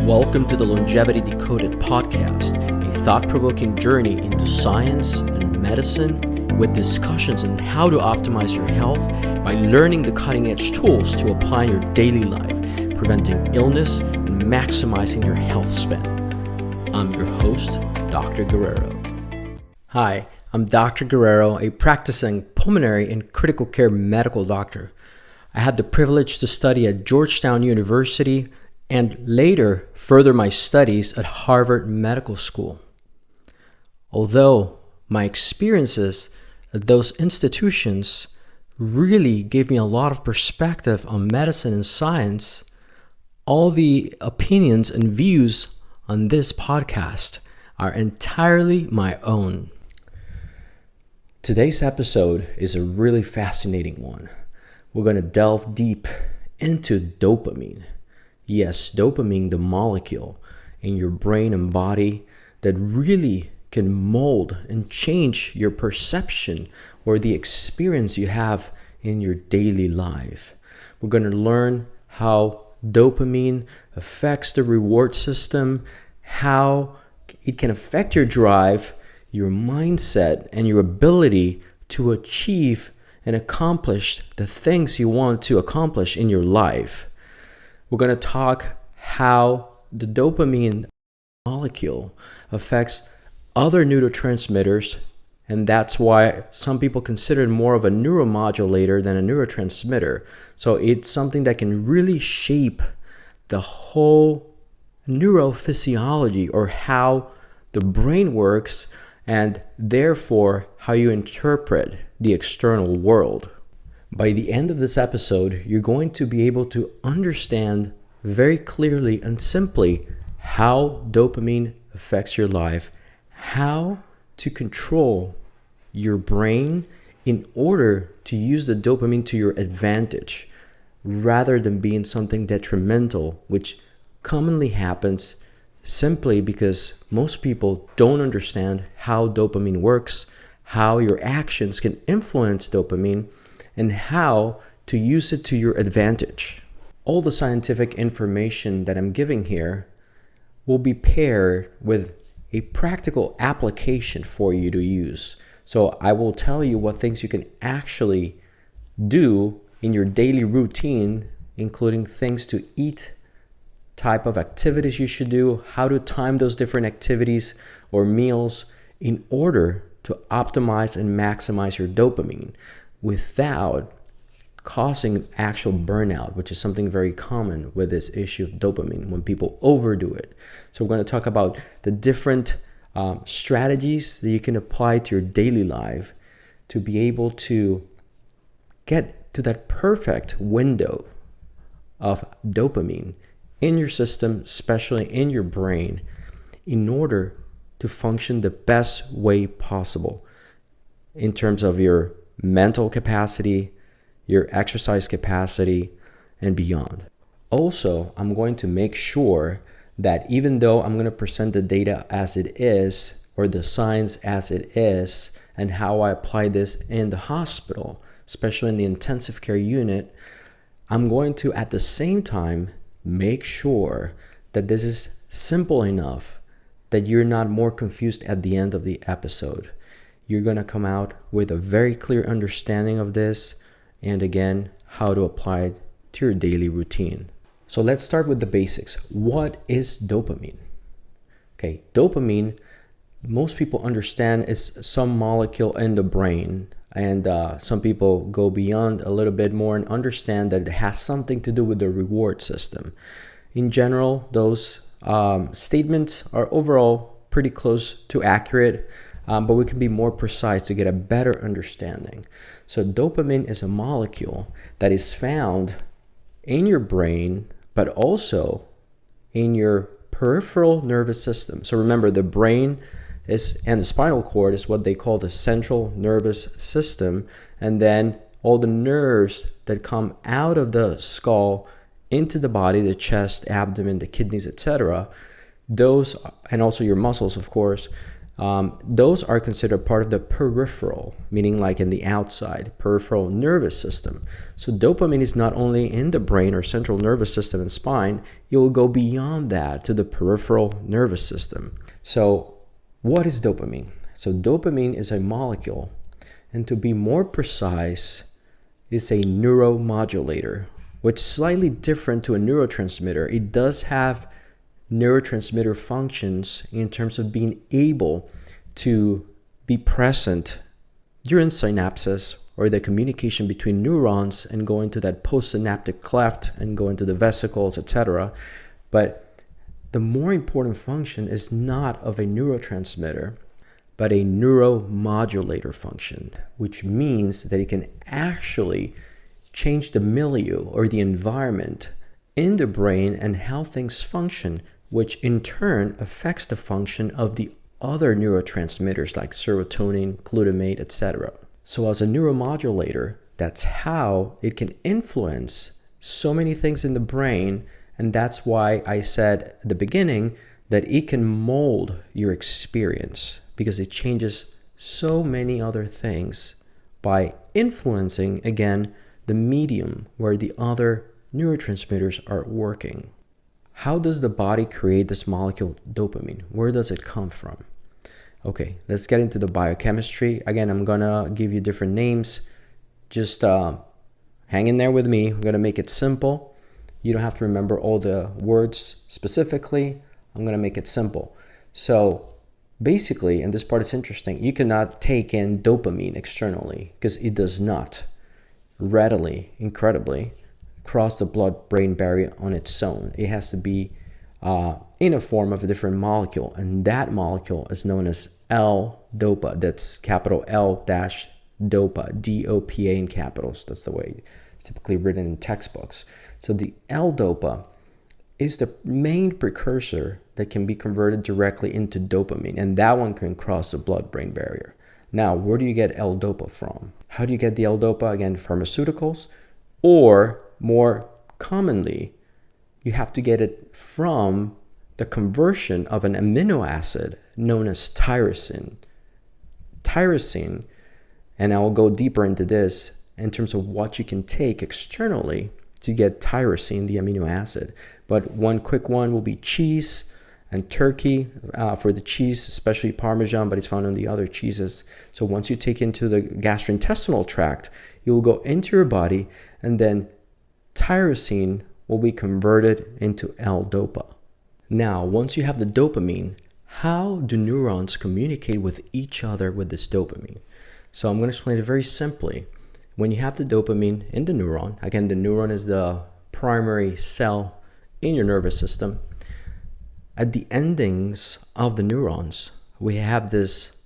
Welcome to the Longevity Decoded podcast, a thought-provoking journey into science and medicine with discussions on how to optimize your health by learning the cutting-edge tools to apply in your daily life, preventing illness and maximizing your health span. I'm your host, Dr. Guerrero. Hi, I'm Dr. Guerrero, a practicing pulmonary and critical care medical doctor. I had the privilege to study at Georgetown University and later further my studies at Harvard Medical School. Although my experiences at those institutions really gave me a lot of perspective on medicine and science, all the opinions and views on this podcast are entirely my own. Today's episode is a really fascinating one. We're going to delve deep into dopamine. Yes, dopamine, the molecule in your brain and body that really can mold and change your perception or the experience you have in your daily life. We're going to learn how dopamine affects the reward system, how it can affect your drive, your mindset, and your ability to achieve and accomplish the things you want to accomplish in your life. We're going to talk how the dopamine molecule affects other neurotransmitters, and that's why some people consider it more of a neuromodulator than a neurotransmitter. So it's something that can really shape the whole neurophysiology or how the brain works and therefore how you interpret the external world. By the end of this episode, you're going to be able to understand very clearly and simply how dopamine affects your life, how to control your brain in order to use the dopamine to your advantage rather than being something detrimental, which commonly happens simply because most people don't understand how dopamine works, how your actions can influence dopamine, and how to use it to your advantage. All the scientific information that I'm giving here will be paired with a practical application for you to use. So I will tell you what things you can actually do in your daily routine, including things to eat, type of activities you should do, how to time those different activities or meals in order to optimize and maximize your dopamine without causing actual burnout, which is something very common with this issue of dopamine when people overdo it. So we're going to talk about the different strategies that you can apply to your daily life to be able to get to that perfect window of dopamine in your system, especially in your brain, in order to function the best way possible in terms of your mental capacity, your exercise capacity, and beyond. Also, I'm going to make sure that even though I'm going to present the data as it is, or the science as it is, and how I apply this in the hospital, especially in the intensive care unit, I'm going to at the same time make sure that this is simple enough that you're not more confused at the end of the episode. You're going to come out with a very clear understanding of this, and again, how to apply it to your daily routine. So let's start with the basics. What is dopamine? Okay, dopamine, most people understand is some molecule in the brain, and some people go beyond a little bit more and understand that it has something to do with the reward system. In general, those statements are overall pretty close to accurate, but we can be more precise to get a better understanding. So dopamine is a molecule that is found in your brain, but also in your peripheral nervous system. So remember, the brain and the spinal cord is what they call the central nervous system, and then all the nerves that come out of the skull into the body, the chest, abdomen, the kidneys, etc. Those, and also your muscles, of course, Those are considered part of the peripheral, meaning like in the outside, peripheral nervous system. So dopamine is not only in the brain or central nervous system and spine, it will go beyond that to the peripheral nervous system. So what is dopamine? So dopamine is a molecule, and to be more precise, is a neuromodulator, which is slightly different to a neurotransmitter. It does have neurotransmitter functions in terms of being able to be present during synapses or the communication between neurons and go into that postsynaptic cleft and go into the vesicles, etc. But the more important function is not of a neurotransmitter, but a neuromodulator function, which means that it can actually change the milieu or the environment in the brain and how things function, which in turn affects the function of the other neurotransmitters like serotonin, glutamate, etc. So as a neuromodulator, that's how it can influence so many things in the brain, and that's why I said at the beginning that it can mold your experience, because it changes so many other things by influencing, again, the medium where the other neurotransmitters are working. How does the body create this molecule dopamine? Where does it come from? Okay, let's get into the biochemistry. Again, I'm gonna give you different names. Just hang in there with me. I'm gonna make it simple. You don't have to remember all the words specifically. I'm gonna make it simple. So basically, and this part is interesting, you cannot take in dopamine externally because it does not readily, incredibly, cross the blood-brain barrier on its own. It has to be in a form of a different molecule, and that molecule is known as L-DOPA. That's capital L-DOPA, D-O-P-A in capitals. That's the way it's typically written in textbooks. So the L-DOPA is the main precursor that can be converted directly into dopamine, and that one can cross the blood-brain barrier. Now, where do you get L-DOPA from? How do you get the L-DOPA? Again, pharmaceuticals, or more commonly, you have to get it from the conversion of an amino acid known as tyrosine. Tyrosine, and I will go deeper into this in terms of what you can take externally to get tyrosine, the amino acid. But one quick one will be cheese and turkey for the cheese, especially Parmesan, but it's found in the other cheeses. So once you take into the gastrointestinal tract, you will go into your body, and then tyrosine will be converted into L-DOPA. Now, once you have the dopamine, how do neurons communicate with each other with this dopamine? So I'm going to explain it very simply. When you have the dopamine in the neuron, again, the neuron is the primary cell in your nervous system. At the endings of the neurons, we have this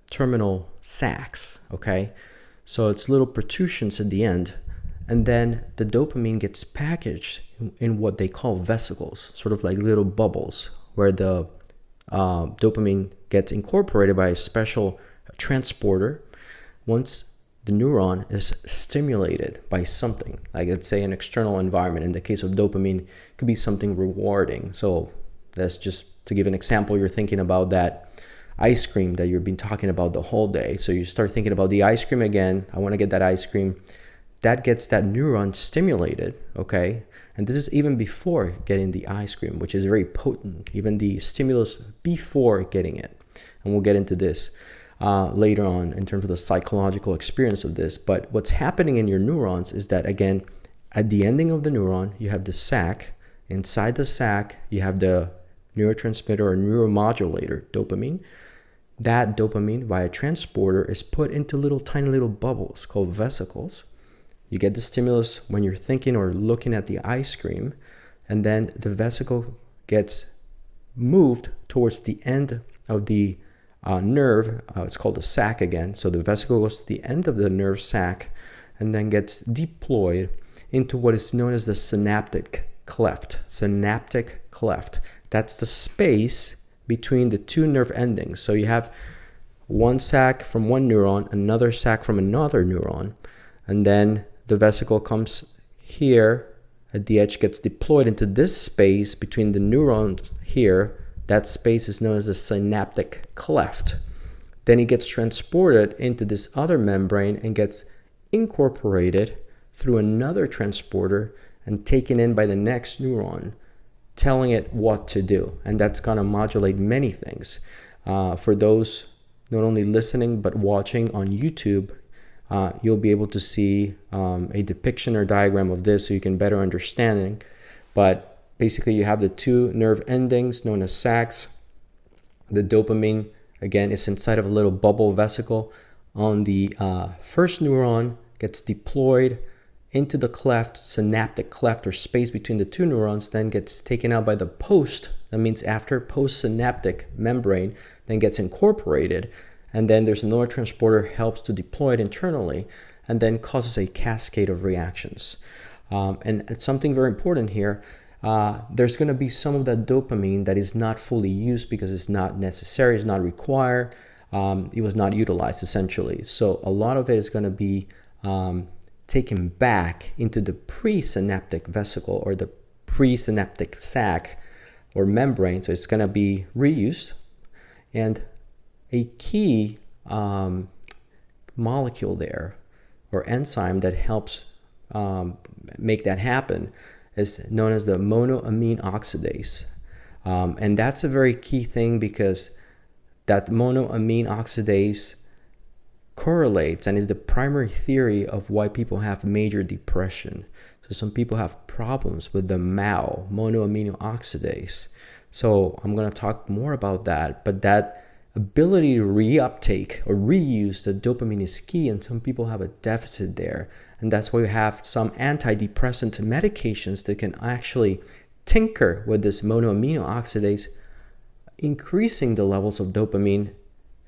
terminal sacs, okay? So it's little protrusions at the end, and then the dopamine gets packaged in what they call vesicles, sort of like little bubbles, where the dopamine gets incorporated by a special transporter. Once the neuron is stimulated by something, like let's say an external environment. In the case of dopamine, it could be something rewarding. So that's just to give an example. You're thinking about that ice cream that you've been talking about the whole day. So you start thinking about the ice cream again. I want to get that ice cream. That gets that neuron stimulated, okay? And this is even before getting the ice cream, which is very potent, even the stimulus before getting it. And we'll get into this later on in terms of the psychological experience of this. But what's happening in your neurons is that, again, at the ending of the neuron, you have the sac. Inside the sac, you have the neurotransmitter or neuromodulator, dopamine. That dopamine, via transporter, is put into little tiny little bubbles called vesicles. You get the stimulus when you're thinking or looking at the ice cream, and then the vesicle gets moved towards the end of the nerve. It's called a sac again. So the vesicle goes to the end of the nerve sac and then gets deployed into what is known as the synaptic cleft. Synaptic cleft. That's the space between the two nerve endings. So you have one sac from one neuron, another sac from another neuron, and then the vesicle comes here at the edge, gets deployed into this space between the neurons here, That space is known as the synaptic cleft. Then it gets transported into this other membrane and gets incorporated through another transporter and taken in by the next neuron, telling it what to do. And that's going to modulate many things. For those not only listening but watching on YouTube, you'll be able to see a depiction or diagram of this so you can better understand. But basically you have the two nerve endings known as sacs. The dopamine, again, is inside of a little bubble vesicle on the first neuron, gets deployed into the cleft, synaptic cleft or space between the two neurons, then gets taken out by the post, that means after postsynaptic membrane, then gets incorporated, and then there's a neurotransporter helps to deploy it internally, and then causes a cascade of reactions. And it's something very important here. There's going to be some of that dopamine that is not fully used because it's not necessary, it's not required, it was not utilized essentially. So a lot of it is going to be taken back into the presynaptic vesicle or the presynaptic sac or membrane. So it's going to be reused. And a key molecule there or enzyme that helps make that happen is known as the monoamine oxidase. And that's a very key thing because that monoamine oxidase correlates and is the primary theory of why people have major depression. So some people have problems with the MAO, monoamine oxidase. So I'm going to talk more about that, but that ability to reuptake or reuse the dopamine is key, and some people have a deficit there. And that's why we have some antidepressant medications that can actually tinker with this monoamine oxidase, increasing the levels of dopamine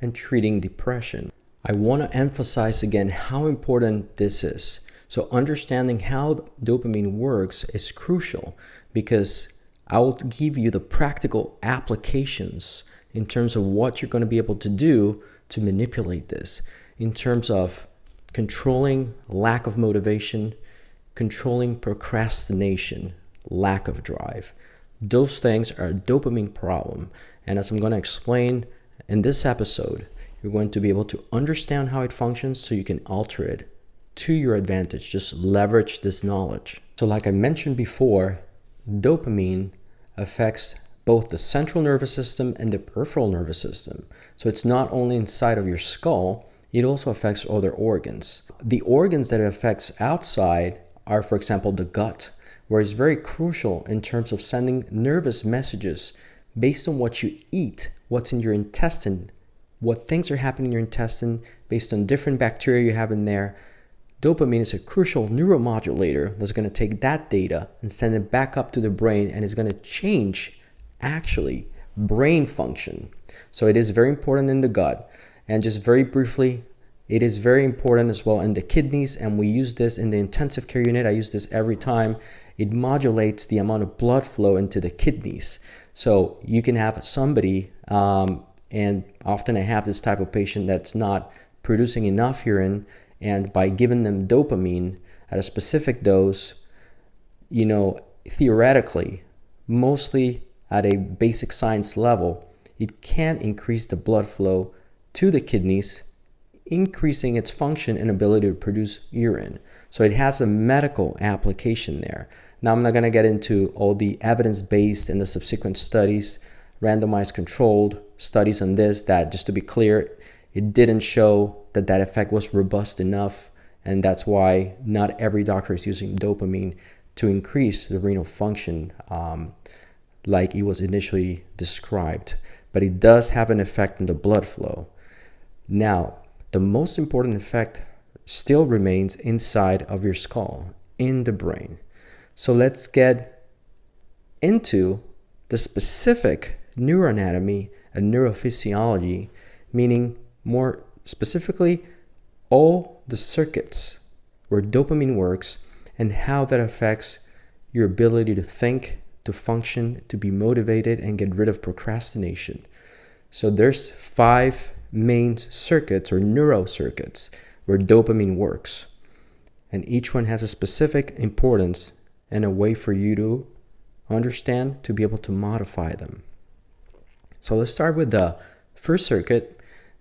and treating depression. I want to emphasize again how important this is. So understanding how dopamine works is crucial because I'll give you the practical applications in terms of what you're going to be able to do to manipulate this, in terms of controlling lack of motivation, controlling procrastination, lack of drive. Those things are a dopamine problem. And as I'm going to explain in this episode, you're going to be able to understand how it functions so you can alter it to your advantage. Just leverage this knowledge. So like I mentioned before, dopamine affects both the central nervous system and the peripheral nervous system. So it's not only inside of your skull, it also affects other organs. The organs that it affects outside are, for example, the gut, where it's very crucial in terms of sending nervous messages based on what you eat, what's in your intestine, what things are happening in your intestine based on different bacteria you have in there. Dopamine is a crucial neuromodulator that's going to take that data and send it back up to the brain, and is going to change actually brain function. So it is very important in the gut. And just very briefly, it is very important as well in the kidneys, and we use this in the intensive care unit. I use this every time. It modulates the amount of blood flow into the kidneys. So you can have somebody, and often I have this type of patient that's not producing enough urine, and by giving them dopamine at a specific dose, theoretically, mostly at a basic science level, it can increase the blood flow to the kidneys, increasing its function and ability to produce urine. So it has a medical application there. Now, I'm not going to get into all the evidence-based and the subsequent studies, randomized controlled studies on this, that just to be clear, it didn't show that that effect was robust enough, and that's why not every doctor is using dopamine to increase the renal function like it was initially described. But it does have an effect on the blood flow. Now, the most important effect still remains inside of your skull, in the brain. So let's get into the specific neuroanatomy and neurophysiology, meaning more specifically all the circuits where dopamine works and how that affects your ability to think, to function, to be motivated, and get rid of procrastination. So there's 5 main circuits or neurocircuits where dopamine works, and each one has a specific importance and a way for you to understand to be able to modify them. So let's start with the first circuit,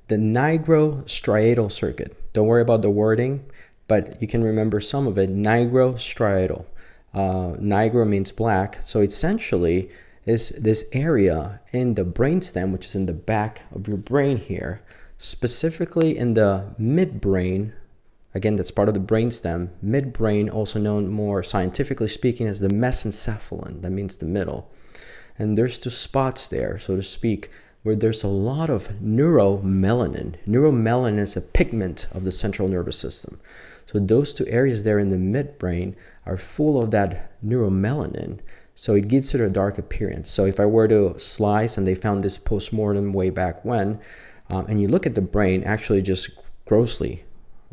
the NigroStriatal circuit. Don't worry about the wording, but you can remember some of it. NigroStriatal. Nigro means black. So essentially is this area in the brainstem, which is in the back of your brain here, specifically in the midbrain. Again, that's part of the brainstem. Midbrain, also known more scientifically speaking as the mesencephalon. That means the middle. And there's two spots there, so to speak, where there's a lot of neuromelanin. Neuromelanin is a pigment of the central nervous system. So those two areas there in the midbrain are full of that neuromelanin. So it gives it a dark appearance. So if I were to slice, and they found this post-mortem way back when, and you look at the brain, actually just grossly,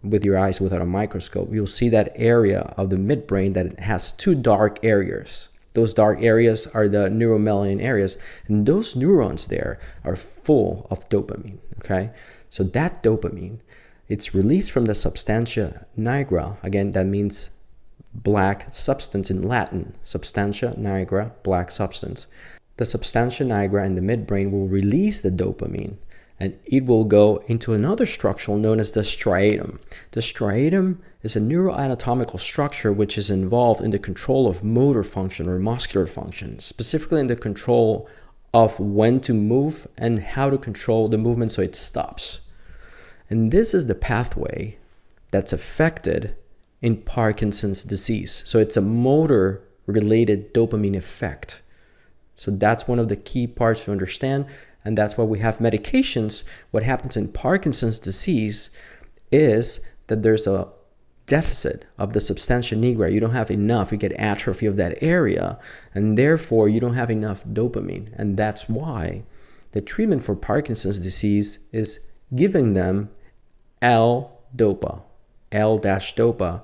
with your eyes without a microscope, you'll see that area of the midbrain that has two dark areas. Those dark areas are the neuromelanin areas, and those neurons there are full of dopamine, okay? So that dopamine, it's released from the substantia nigra. Again, that means black substance in Latin. Substantia nigra, black substance. The substantia nigra in the midbrain will release the dopamine, and it will go into another structure known as the striatum. The striatum is a neuroanatomical structure which is involved in the control of motor function or muscular function, specifically in the control of when to move and how to control the movement so it stops. And this is the pathway that's affected in Parkinson's disease. So it's a motor-related dopamine effect. So that's one of the key parts to understand. And that's why we have medications. What happens in Parkinson's disease is that there's a deficit of the substantia nigra. You don't have enough. You get atrophy of that area. And therefore, you don't have enough dopamine. And that's why the treatment for Parkinson's disease is giving them L-DOPA, L-DOPA,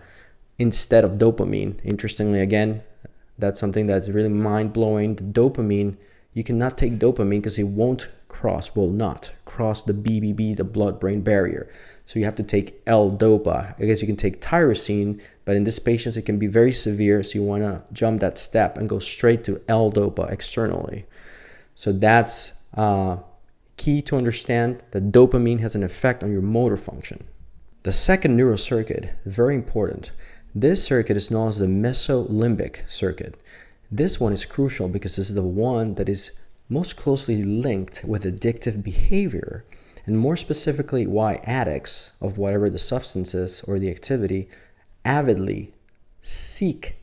instead of dopamine. Interestingly, again, that's something that's really mind-blowing. The dopamine, you cannot take dopamine because it will not cross the BBB, the blood-brain barrier. So you have to take L-DOPA. I guess you can take tyrosine, but in this patient, it can be very severe. So you want to jump that step and go straight to L-DOPA externally. So that's key to understand that dopamine has an effect on your motor function. The second neural circuit, very important. This circuit is known as the Meso-Limbic circuit. This one is crucial because this is the one that is most closely linked with addictive behavior, and more specifically why addicts of whatever the substance is or the activity avidly seek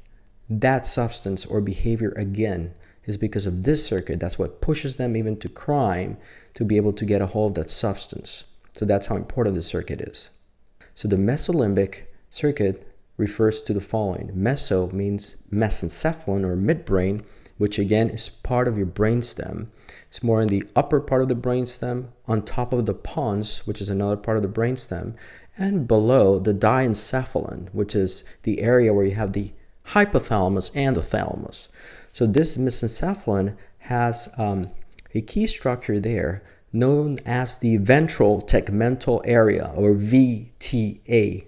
that substance or behavior again is because of this circuit. That's what pushes them even to crime, to be able to get a hold of that substance. So that's how important this circuit is. So the Meso-Limbic circuit refers to the following. Meso means mesencephalon or midbrain, which again is part of your brainstem. It's more in the upper part of the brainstem, on top of the pons, which is another part of the brainstem, and below the diencephalon, which is the area where you have the hypothalamus and the thalamus. So this mesencephalon has a key structure there known as the ventral tegmental area, or VTA.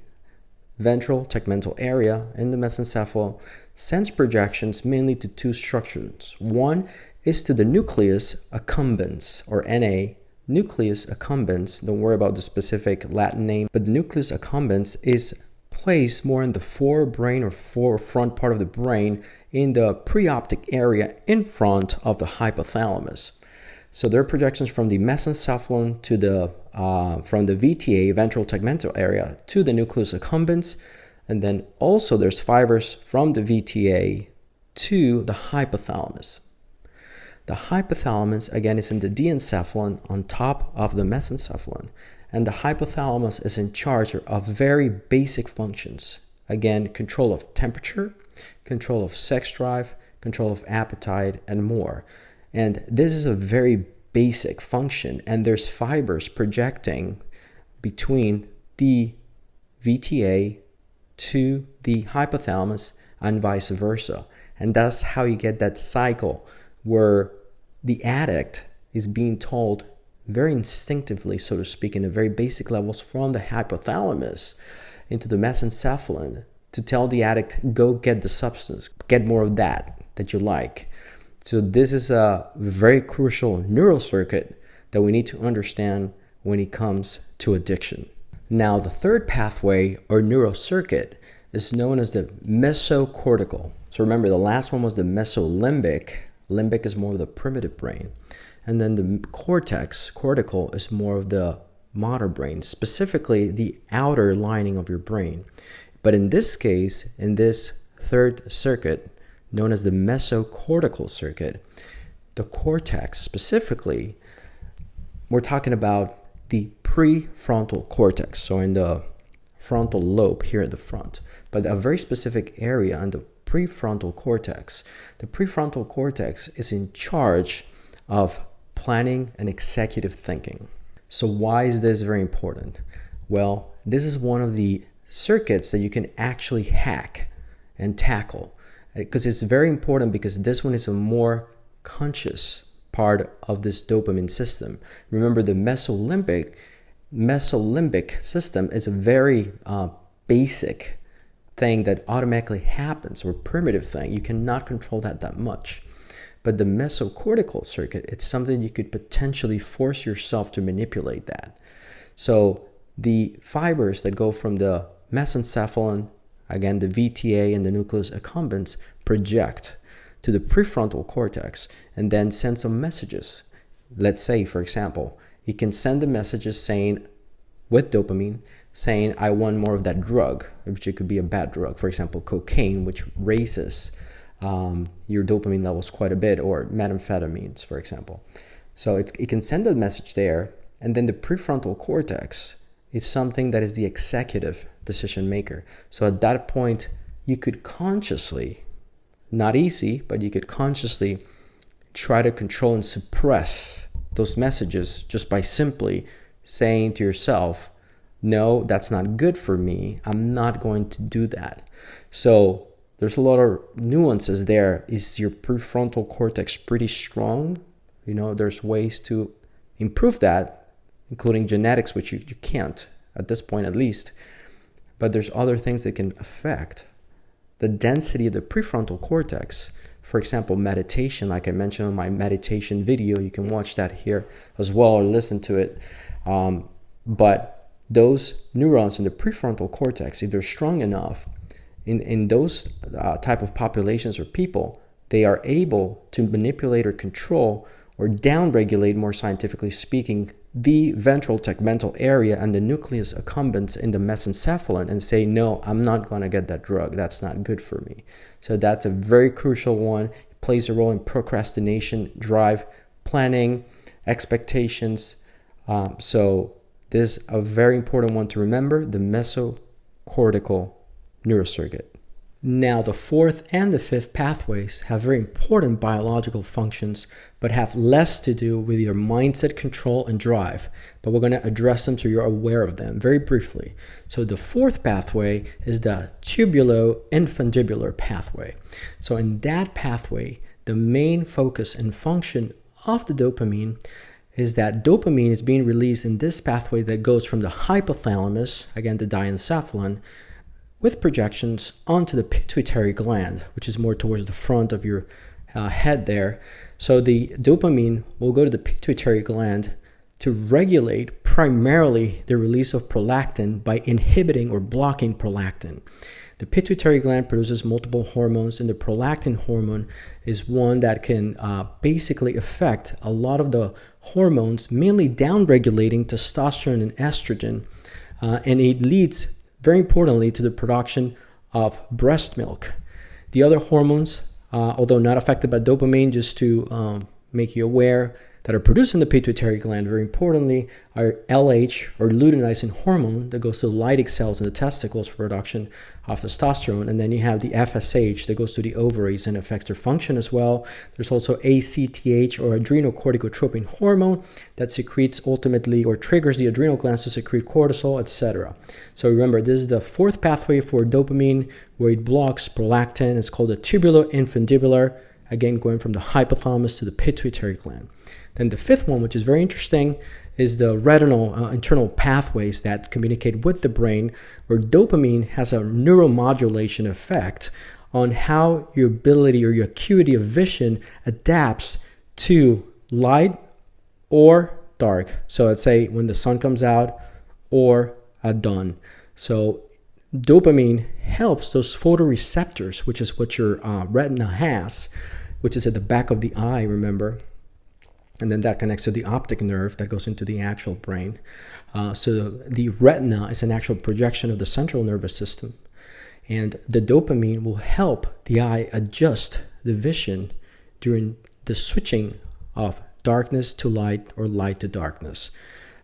Ventral tegmental area in the mesencephalon sends projections mainly to two structures. One is to the nucleus accumbens, or NA. Nucleus accumbens, don't worry about the specific Latin name, but the nucleus accumbens is placed more in the forebrain or forefront part of the brain in the preoptic area in front of the hypothalamus. So there are projections from the mesencephalon to the from the VTA, ventral tegmental area, to the nucleus accumbens, and then also there's fibers from the VTA to the hypothalamus. The hypothalamus again is in the diencephalon on top of the mesencephalon, and the hypothalamus is in charge of very basic functions. Again, control of temperature, control of sex drive, control of appetite, and more. And this is a very basic function, and there's fibers projecting between the VTA to the hypothalamus and vice versa. And that's how you get that cycle where the addict is being told very instinctively, so to speak, in a very basic levels from the hypothalamus into the mesencephalon to tell the addict, go get the substance, get more of that you like. So this is a very crucial neural circuit that we need to understand when it comes to addiction. Now, the third pathway or neural circuit is known as the Meso-Cortical. So remember, the last one was the Meso-Limbic. Limbic is more of the primitive brain. And then the cortical is more of the motor brain, specifically the outer lining of your brain. But in this case, in this third circuit, known as the Meso-Cortical circuit, the cortex specifically, we're talking about the prefrontal cortex, so in the frontal lobe here at the front, but a very specific area on the prefrontal cortex. The prefrontal cortex is in charge of planning and executive thinking. So why is this very important? Well, this is one of the circuits that you can actually hack and tackle, because it's very important, because this one is a more conscious part of this dopamine system. Remember, the Meso-Limbic system is a very basic thing that automatically happens, or primitive thing. You cannot control that much. But the Meso-Cortical circuit, it's something you could potentially force yourself to manipulate that. So the fibers that go from the mesencephalon, again the VTA and the nucleus accumbens, project to the prefrontal cortex and then send some messages. Let's say, for example, it can send the messages saying, with dopamine, saying, I want more of that drug, which it could be a bad drug, for example, cocaine, which raises your dopamine levels quite a bit, or methamphetamines, for example. So it can send a message there, and then the prefrontal cortex is something that is the executive decision maker. So at that point, you could consciously, not easy, but you could consciously try to control and suppress those messages just by simply saying to yourself, no, that's not good for me. I'm not going to do that. So there's a lot of nuances there. Is your prefrontal cortex pretty strong? You know, there's ways to improve that, including genetics, which you can't at this point at least. But there's other things that can affect the density of the prefrontal cortex. For example, meditation, like I mentioned in my meditation video, you can watch that here as well or listen to it. But those neurons in the prefrontal cortex, if they're strong enough, in those type of populations or people, they are able to manipulate or control or downregulate, more scientifically speaking, the ventral tegmental area and the nucleus accumbens in the mesencephalon and say, no, I'm not going to get that drug. That's not good for me. So that's a very crucial one. It plays a role in procrastination, drive, planning, expectations. So this is a very important one to remember, the Meso-Cortical neurocircuit. Now, the fourth and the fifth pathways have very important biological functions, but have less to do with your mindset control and drive. But we're going to address them so you're aware of them very briefly. So the fourth pathway is the Tubuloinfundibular pathway. So in that pathway, the main focus and function of the dopamine is that dopamine is being released in this pathway that goes from the hypothalamus, again the diencephalon, with projections onto the pituitary gland, which is more towards the front of your head there. So the dopamine will go to the pituitary gland to regulate primarily the release of prolactin by inhibiting or blocking prolactin. The pituitary gland produces multiple hormones, and the prolactin hormone is one that can basically affect a lot of the hormones, mainly downregulating testosterone and estrogen, and it leads very importantly to the production of breast milk. The other hormones, although not affected by dopamine, just to make you aware, that are produced in the pituitary gland, very importantly, are LH, or luteinizing hormone, that goes to the Leydig cells in the testicles for production of testosterone. And then you have the FSH that goes to the ovaries and affects their function as well. There's also ACTH, or adrenocorticotropin hormone, that secretes ultimately or triggers the adrenal glands to secrete cortisol, etc. So remember, this is the fourth pathway for dopamine, where it blocks prolactin. It's called the tubuloinfundibular, again going from the hypothalamus to the pituitary gland. Then the fifth one, which is very interesting, is the retinal internal pathways that communicate with the brain, where dopamine has a neuromodulation effect on how your ability or your acuity of vision adapts to light or dark. So let's say when the sun comes out or at dawn. So dopamine helps those photoreceptors, which is what your retina has, which is at the back of the eye, remember? And then that connects to the optic nerve that goes into the actual brain. So the retina is an actual projection of the central nervous system. And the dopamine will help the eye adjust the vision during the switching of darkness to light or light to darkness.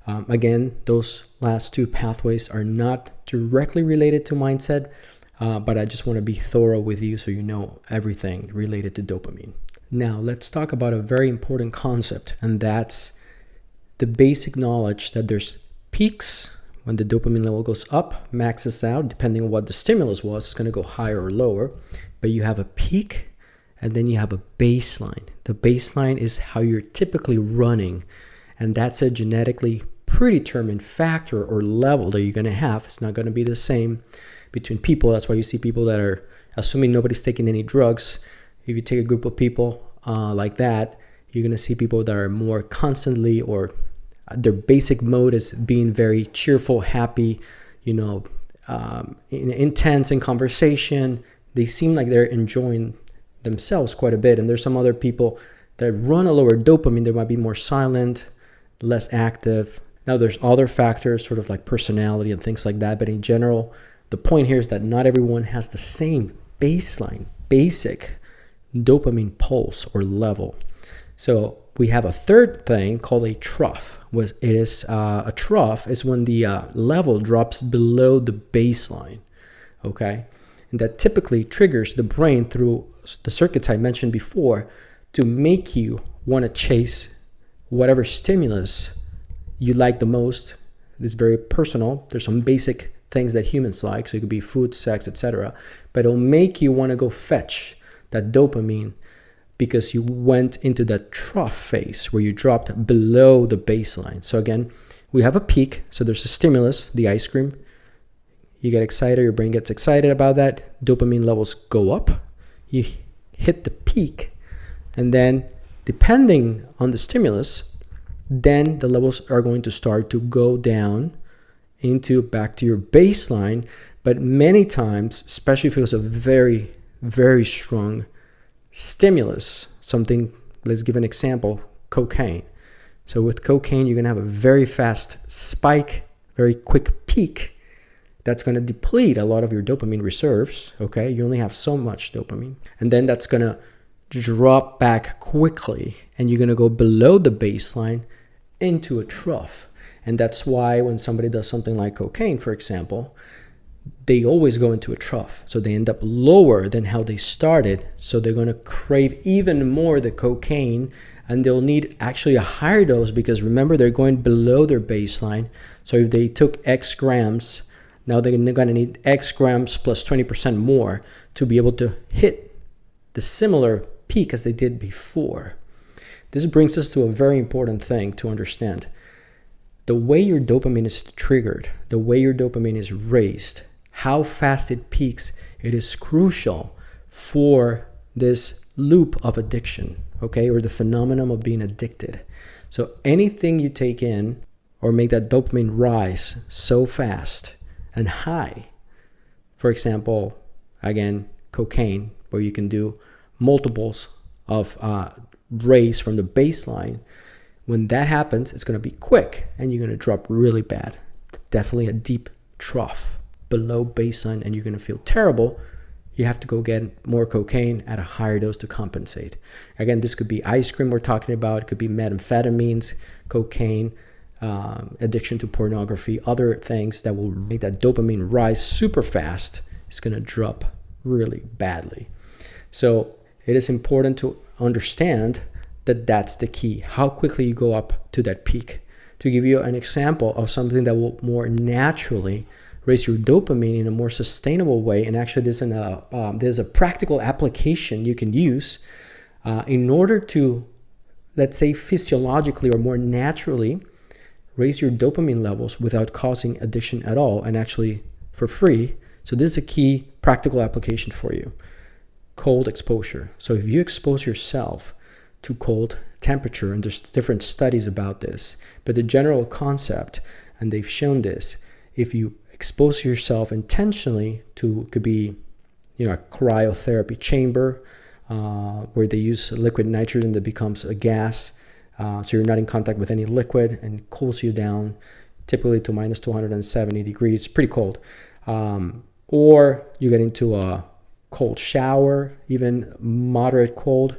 Again, those last two pathways are not directly related to mindset, but I just want to be thorough with you so you know everything related to dopamine. Now, let's talk about a very important concept, and that's the basic knowledge that there's peaks when the dopamine level goes up, maxes out, depending on what the stimulus was, it's going to go higher or lower, but you have a peak and then you have a baseline. The baseline is how you're typically running, and that's a genetically predetermined factor or level that you're going to have. It's not going to be the same between people. That's why you see people that are, assuming nobody's taking any drugs, if you take a group of people like that, you're going to see people that are more constantly, or their basic mode is being very cheerful, happy, intense in conversation. They seem like they're enjoying themselves quite a bit. And there's some other people that run a lower dopamine. They might be more silent, less active. Now there's other factors, sort of like personality and things like that. But in general, the point here is that not everyone has the same baseline, basic dopamine pulse or level. So we have a third thing called a trough. A trough is when the level drops below the baseline, okay? And that typically triggers the brain through the circuits I mentioned before to make you want to chase whatever stimulus you like the most. It's very personal. There's some basic things that humans like, so it could be food, sex, etc. But it'll make you want to go fetch that dopamine because you went into that trough phase where you dropped below the baseline. So again, we have a peak. So there's a stimulus, the ice cream. You get excited, your brain gets excited about that. Dopamine levels go up. You hit the peak. And then depending on the stimulus, then the levels are going to start to go down into back to your baseline. But many times, especially if it was a very, very strong stimulus, something, let's give an example, cocaine. So with cocaine, you're going to have a very fast spike, very quick peak. That's going to deplete a lot of your dopamine reserves, okay? You only have so much dopamine. And then that's going to drop back quickly, and you're going to go below the baseline into a trough. And that's why when somebody does something like cocaine, for example, they always go into a trough. So they end up lower than how they started. So they're going to crave even more the cocaine, and they'll need actually a higher dose because remember, they're going below their baseline. So if they took X grams, now they're going to need X grams plus 20% more to be able to hit the similar peak as they did before. This brings us to a very important thing to understand. The way your dopamine is triggered, the way your dopamine is raised, how fast it peaks, it is crucial for this loop of addiction, okay, or the phenomenon of being addicted. So anything you take in or make that dopamine rise so fast and high, for example, again, cocaine, where you can do multiples of raise from the baseline. When that happens, it's going to be quick and you're going to drop really bad. Definitely a deep trough below baseline, and you're going to feel terrible. You have to go get more cocaine at a higher dose to compensate. Again, this could be ice cream we're talking about. It could be methamphetamines, cocaine, addiction to pornography, other things that will make that dopamine rise super fast. It's going to drop really badly. So it is important to understand that that's the key, how quickly you go up to that peak. To give you an example of something that will more naturally raise your dopamine in a more sustainable way, and actually there's a practical application you can use in order to, let's say, physiologically or more naturally raise your dopamine levels without causing addiction at all, and actually for free. So this is a key practical application for you. cold exposure. So if you expose yourself to cold temperature, and there's different studies about this, but the general concept, and they've shown this, if you expose yourself intentionally to, could be, a cryotherapy chamber, where they use liquid nitrogen that becomes a gas, so you're not in contact with any liquid, and cools you down typically to minus 270 degrees, pretty cold. Or you get into a cold shower, even moderate cold,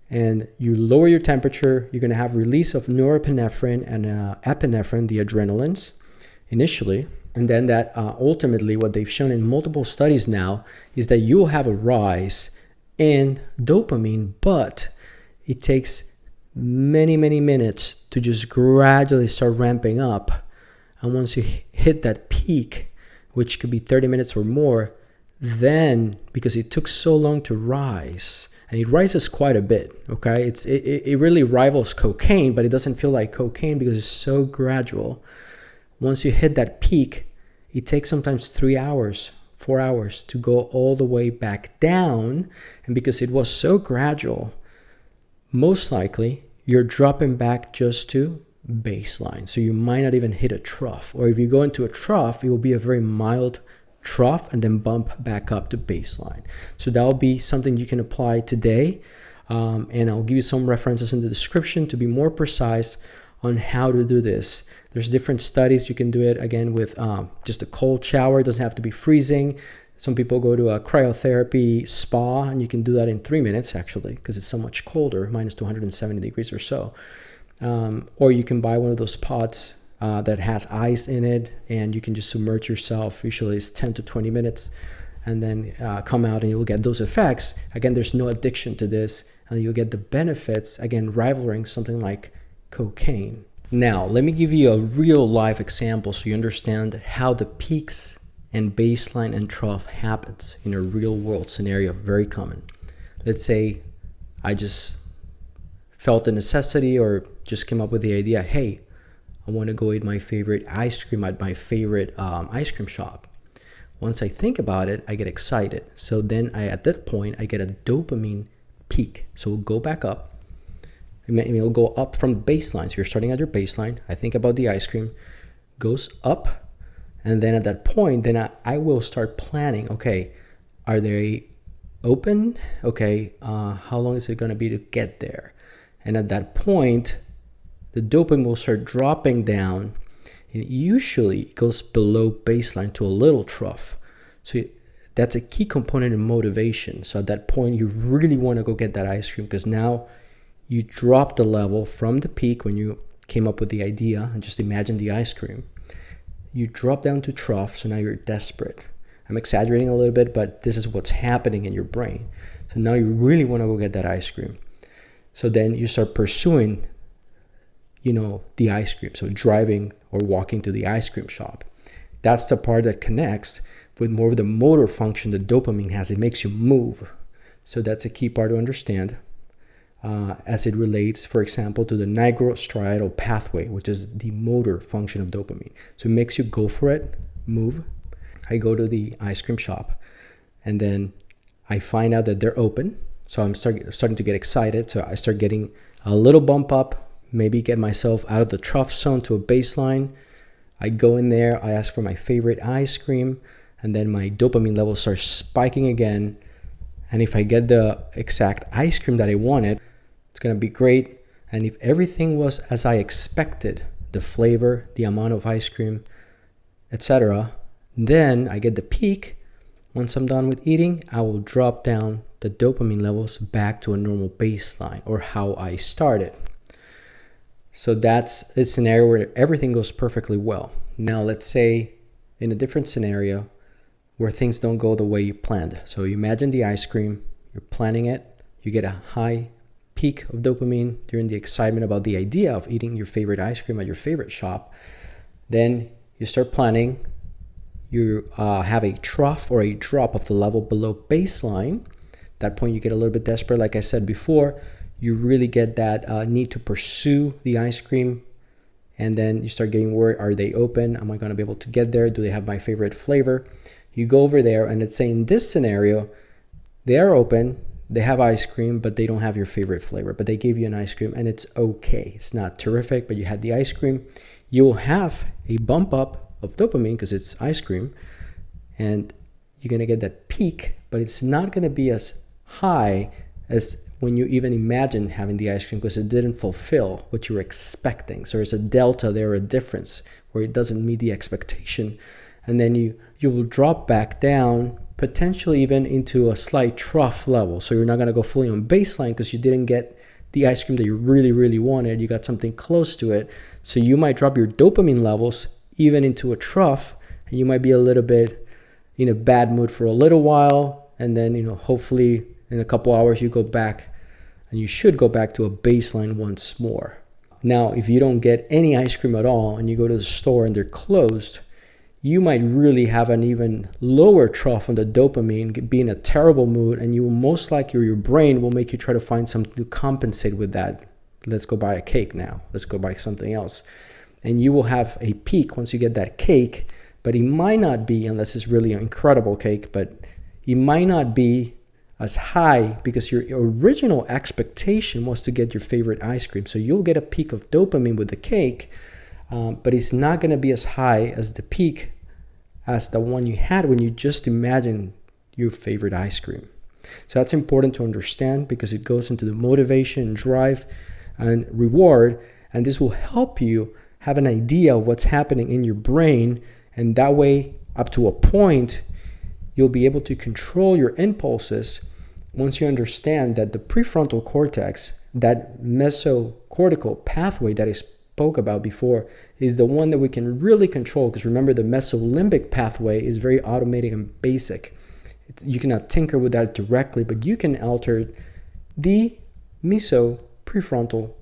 and you lower your temperature. You're going to have release of norepinephrine and epinephrine, the adrenalines, initially. And then that ultimately, what they've shown in multiple studies now is that you will have a rise in dopamine, but it takes many, many minutes to just gradually start ramping up. And once you hit that peak, which could be 30 minutes or more, then, because it took so long to rise, and it rises quite a bit, okay? It really rivals cocaine, but it doesn't feel like cocaine because it's so gradual. Once you hit that peak, it takes sometimes 3 hours, 4 hours to go all the way back down. And because it was so gradual, most likely you're dropping back just to baseline. So you might not even hit a trough. Or if you go into a trough, it will be a very mild trough and then bump back up to baseline. So that will be something you can apply today. And I'll give you some references in the description to be more precise on how to do this. There's different studies. You can do it again with just a cold shower. It doesn't have to be freezing. Some people go to a cryotherapy spa, and you can do that in 3 minutes actually, because it's so much colder, minus 270 degrees or so. Or you can buy one of those pots that has ice in it, and you can just submerge yourself. Usually it's 10 to 20 minutes, and then come out and you'll get those effects. Again, there's no addiction to this, and you'll get the benefits, again, rivaling something like cocaine. Now, let me give you a real life example so you understand how the peaks and baseline and trough happens in a real world scenario, very common. Let's say I just felt the necessity or just came up with the idea, hey, I want to go eat my favorite ice cream at my favorite ice cream shop. Once I think about it, I get excited. So then at that point, I get a dopamine peak. So we'll go back up. And it'll go up from baseline. So you're starting at your baseline. I think about the ice cream, goes up. And then at that point, then I will start planning. Okay, are they open? Okay, how long is it going to be to get there? And at that point, the dopamine will start dropping down. And usually it goes below baseline to a little trough. So that's a key component in motivation. So at that point, you really want to go get that ice cream, because now you drop the level from the peak when you came up with the idea, and just imagine the ice cream. You drop down to trough, so now you're desperate. I'm exaggerating a little bit, but this is what's happening in your brain. So now you really want to go get that ice cream. So then you start pursuing, the ice cream. So driving or walking to the ice cream shop. That's the part that connects with more of the motor function that dopamine has. It makes you move. So that's a key part to understand. As it relates, for example, to the NigroStriatal pathway, which is the motor function of dopamine. So it makes you go for it, move. I go to the ice cream shop, and then I find out that they're open. So I'm starting to get excited. So I start getting a little bump up, maybe get myself out of the trough zone to a baseline. I go in there, I ask for my favorite ice cream, and then my dopamine level starts spiking again. And if I get the exact ice cream that I wanted, it's going to be great. And if everything was as I expected, the flavor, the amount of ice cream, etc., then I get the peak. Once I'm done with eating, I will drop down the dopamine levels back to a normal baseline, or how I started. So that's a scenario where everything goes perfectly well. Now let's say in a different scenario where things don't go the way you planned. So you imagine the ice cream, you're planning it, you get a high peak of dopamine during the excitement about the idea of eating your favorite ice cream at your favorite shop. Then you start planning, you have a trough or a drop of the level below baseline. At that point you get a little bit desperate. Like I said before, you really get that need to pursue the ice cream, and then you start getting worried, are they open? Am I going to be able to get there? Do they have my favorite flavor? You go over there, and let's say in this scenario, They are open, they have ice cream, but they don't have your favorite flavor. But they gave you an ice cream and it's okay. It's not terrific, but you had the ice cream. You will have a bump up of dopamine because it's ice cream, and you're going to get that peak, but it's not going to be as high as when you even imagine having the ice cream because it didn't fulfill what you were expecting. So there's a delta there, a difference where it doesn't meet the expectation. And then you will drop back down, potentially even into a slight trough level. So you're not going to go fully on baseline because you didn't get the ice cream that you really, really wanted. You got something close to it. So you might drop your dopamine levels even into a trough, and you might be a little bit in a bad mood for a little while. And then, hopefully in a couple hours you go back, and you should go back to a baseline once more. Now, if you don't get any ice cream at all and you go to the store and they're closed, you might really have an even lower trough on the dopamine, be in a terrible mood, and you will most likely, your brain will make you try to find something to compensate with that. Let's go buy a cake now. Let's go buy something else. And you will have a peak once you get that cake, but it might not be, unless it's really an incredible cake, but it might not be as high because your original expectation was to get your favorite ice cream. So you'll get a peak of dopamine with the cake, but it's not going to be as high as the peak as the one you had when you just imagined your favorite ice cream. So that's important to understand because it goes into the motivation, drive, and reward, and this will help you have an idea of what's happening in your brain, and that way, up to a point, you'll be able to control your impulses once you understand that the prefrontal cortex, that Meso-Cortical pathway that I spoke about before, is the one that we can really control. Because remember, the Meso-Limbic pathway is very automated and basic. You cannot tinker with that directly, but you can alter the prefrontal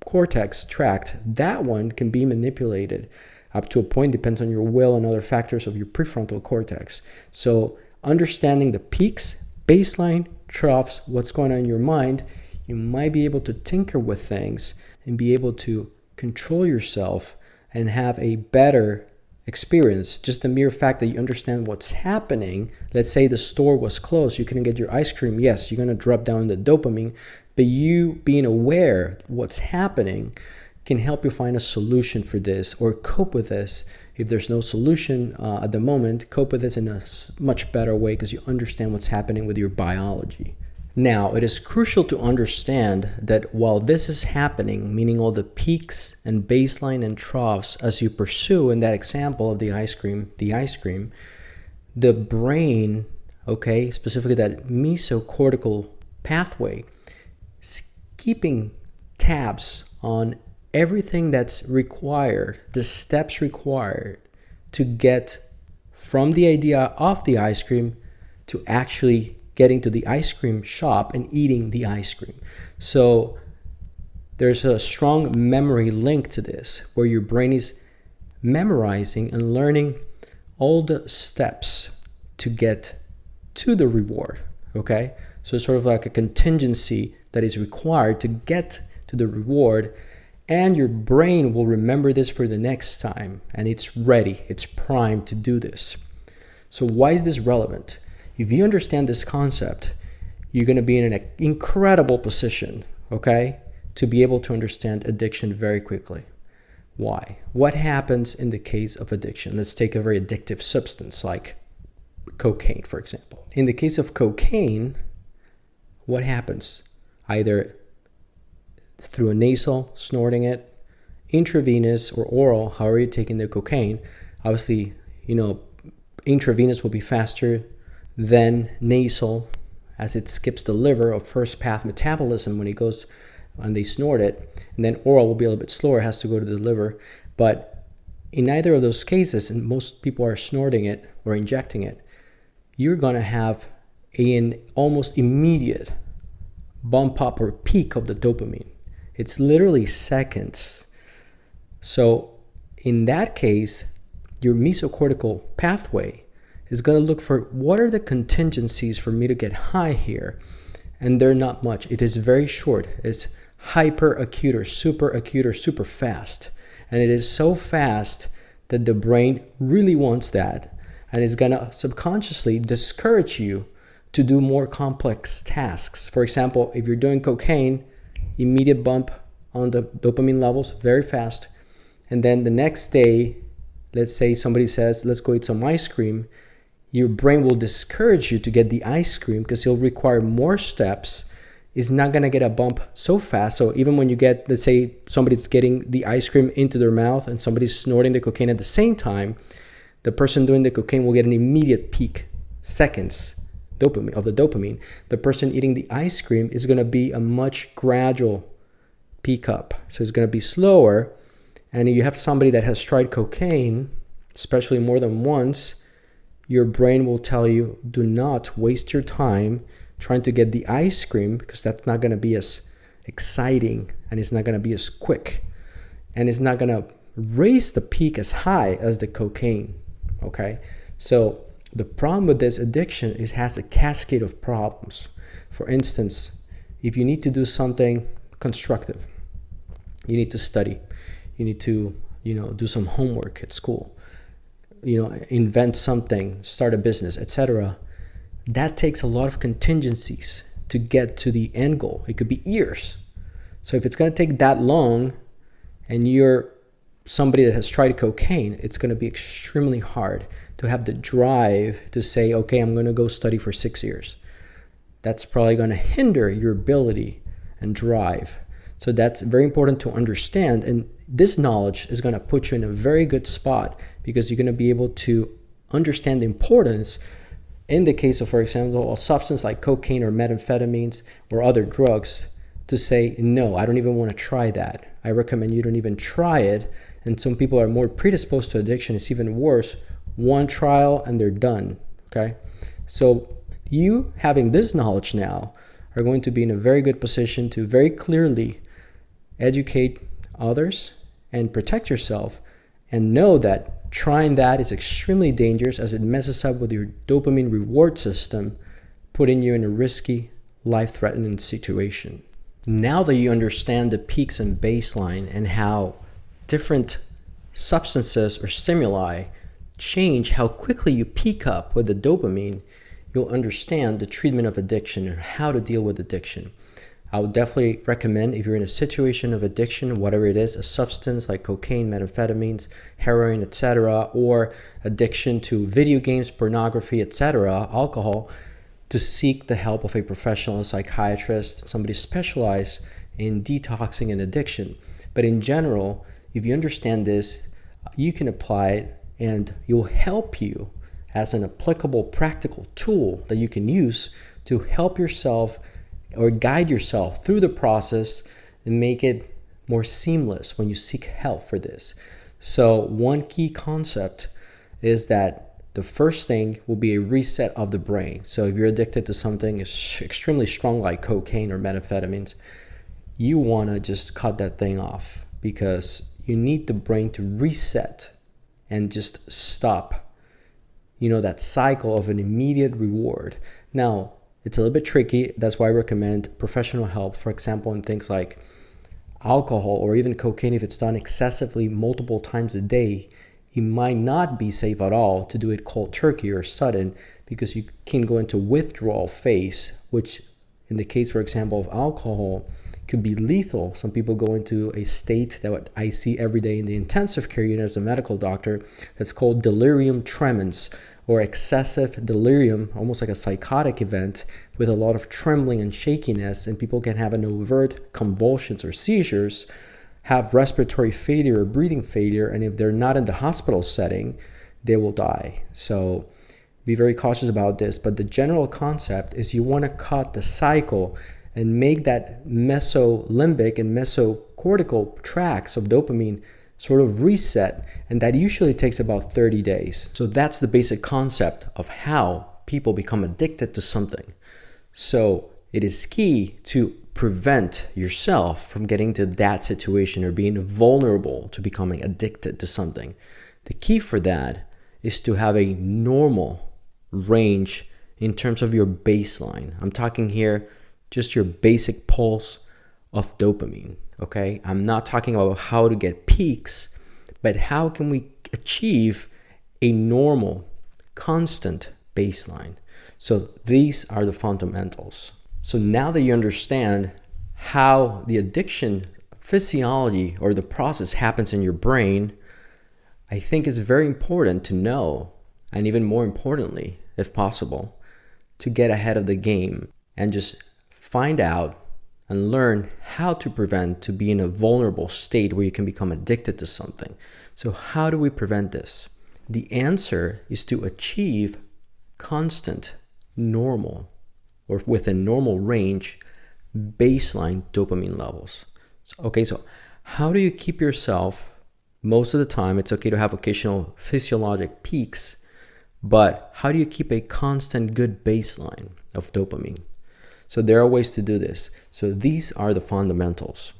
cortex tract. That one can be manipulated up to a point, depends on your will and other factors of your prefrontal cortex. So understanding the peaks, baseline, troughs, what's going on in your mind, you might be able to tinker with things and be able to control yourself and have a better experience. Just the mere fact that you understand what's happening. Let's say the store was closed, you couldn't get your ice cream. Yes, you're going to drop down the dopamine, but you being aware what's happening can help you find a solution for this or cope with this. If there's no solution at the moment, cope with this in a much better way because you understand what's happening with your biology. Now, it is crucial to understand that while this is happening, meaning all the peaks and baseline and troughs as you pursue in that example of the ice cream, the brain, okay, specifically that Meso-Cortical pathway, is keeping tabs on everything that's required, the steps required to get from the idea of the ice cream to actually getting to the ice cream shop and eating the ice cream. So there's a strong memory link to this where your brain is memorizing and learning all the steps to get to the reward, okay? So it's sort of like a contingency that is required to get to the reward, and your brain will remember this for the next time, and it's ready, it's primed to do this. So why is this relevant? If you understand this concept, you're going to be in an incredible position, okay, to be able to understand addiction very quickly. Why? What happens in the case of addiction? Let's take a very addictive substance like cocaine, for example. In the case of cocaine, what happens? Either through a nasal, snorting it, intravenous or oral, however you're taking the cocaine. Obviously, intravenous will be faster than nasal as it skips the liver of first path metabolism when it goes and they snort it. And then oral will be a little bit slower, it has to go to the liver. But in either of those cases, and most people are snorting it or injecting it, you're going to have an almost immediate bump up or peak of the dopamine. It's literally seconds. So in that case, your Meso-Cortical pathway is going to look for what are the contingencies for me to get high here. And they're not much. It is very short. It's hyper acute or super fast. And it is so fast that the brain really wants that. And it's going to subconsciously discourage you to do more complex tasks. For example, if you're doing cocaine, immediate bump on the dopamine levels, very fast. And then the next day, let's say somebody says, let's go eat some ice cream. Your brain will discourage you to get the ice cream because it'll require more steps. It's not going to get a bump so fast. So even when you get, let's say somebody's getting the ice cream into their mouth and somebody's snorting the cocaine at the same time, the person doing the cocaine will get an immediate peak, seconds, dopamine of the dopamine. The person eating the ice cream is going to be a much gradual peak up. So it's going to be slower. And if you have somebody that has tried cocaine, especially more than once, your brain will tell you, do not waste your time trying to get the ice cream because that's not going to be as exciting and it's not going to be as quick. And it's not going to raise the peak as high as the cocaine, okay? So the problem with this addiction is it has a cascade of problems. For instance, if you need to do something constructive, you need to study, you need to, do some homework at school, invent something, start a business, etc. That takes a lot of contingencies to get to the end goal. It could be years. So if it's going to take that long and you're somebody that has tried cocaine, it's going to be extremely hard to have the drive to say, okay, I'm going to go study for 6 years. That's probably going to hinder your ability and drive. So that's very important to understand. And this knowledge is going to put you in a very good spot because you're going to be able to understand the importance in the case of, for example, a substance like cocaine or methamphetamines or other drugs to say, no, I don't even want to try that. I recommend you don't even try it. And some people are more predisposed to addiction. It's even worse. One trial and they're done, okay? So you having this knowledge now are going to be in a very good position to very clearly educate others and protect yourself and know that trying that is extremely dangerous as it messes up with your dopamine reward system, putting you in a risky, life-threatening situation. Now that you understand the peaks and baseline and how different substances or stimuli change how quickly you peak up with the dopamine, you'll understand the treatment of addiction and how to deal with addiction. I would definitely recommend if you're in a situation of addiction, whatever it is, a substance like cocaine, methamphetamines, heroin, etc., or addiction to video games, pornography, etc., alcohol, to seek the help of a professional, a psychiatrist, somebody specialized in detoxing and addiction. But in general, if you understand this, you can apply it and it will help you as an applicable practical tool that you can use to help yourself or guide yourself through the process and make it more seamless when you seek help for this. So one key concept is that the first thing will be a reset of the brain. So if you're addicted to something extremely strong like cocaine or methamphetamines, you want to just cut that thing off because you need the brain to reset and just stop, that cycle of an immediate reward. Now, it's a little bit tricky. That's why I recommend professional help, for example, in things like alcohol or even cocaine. If it's done excessively multiple times a day, it might not be safe at all to do it cold turkey or sudden because you can go into withdrawal phase, which in the case, for example, of alcohol, could be lethal. Some people go into a state that I see every day in the intensive care unit as a medical doctor that's called delirium tremens, or excessive delirium, almost like a psychotic event with a lot of trembling and shakiness, and people can have an overt convulsions or seizures, have respiratory failure or breathing failure, and if they're not in the hospital setting, they will die. So be very cautious about this, but the general concept is you want to cut the cycle and make that Meso-Limbic and Meso-Cortical tracks of dopamine sort of reset, and that usually takes about 30 days. So that's the basic concept of how people become addicted to something. So it is key to prevent yourself from getting to that situation or being vulnerable to becoming addicted to something. The key for that is to have a normal range in terms of your baseline. I'm talking here just your basic pulse of dopamine. Okay, I'm not talking about how to get peaks, but how can we achieve a normal, constant baseline? So these are the fundamentals. So now that you understand how the addiction physiology or the process happens in your brain, I think it's very important to know, and even more importantly, if possible, to get ahead of the game and just find out and learn how to prevent to be in a vulnerable state where you can become addicted to something. So how do we prevent this? The answer is to achieve constant, normal, or within normal range, baseline dopamine levels. So how do you keep yourself, most of the time, it's okay to have occasional physiologic peaks, but how do you keep a constant good baseline of dopamine? So there are ways to do this. So these are the fundamentals.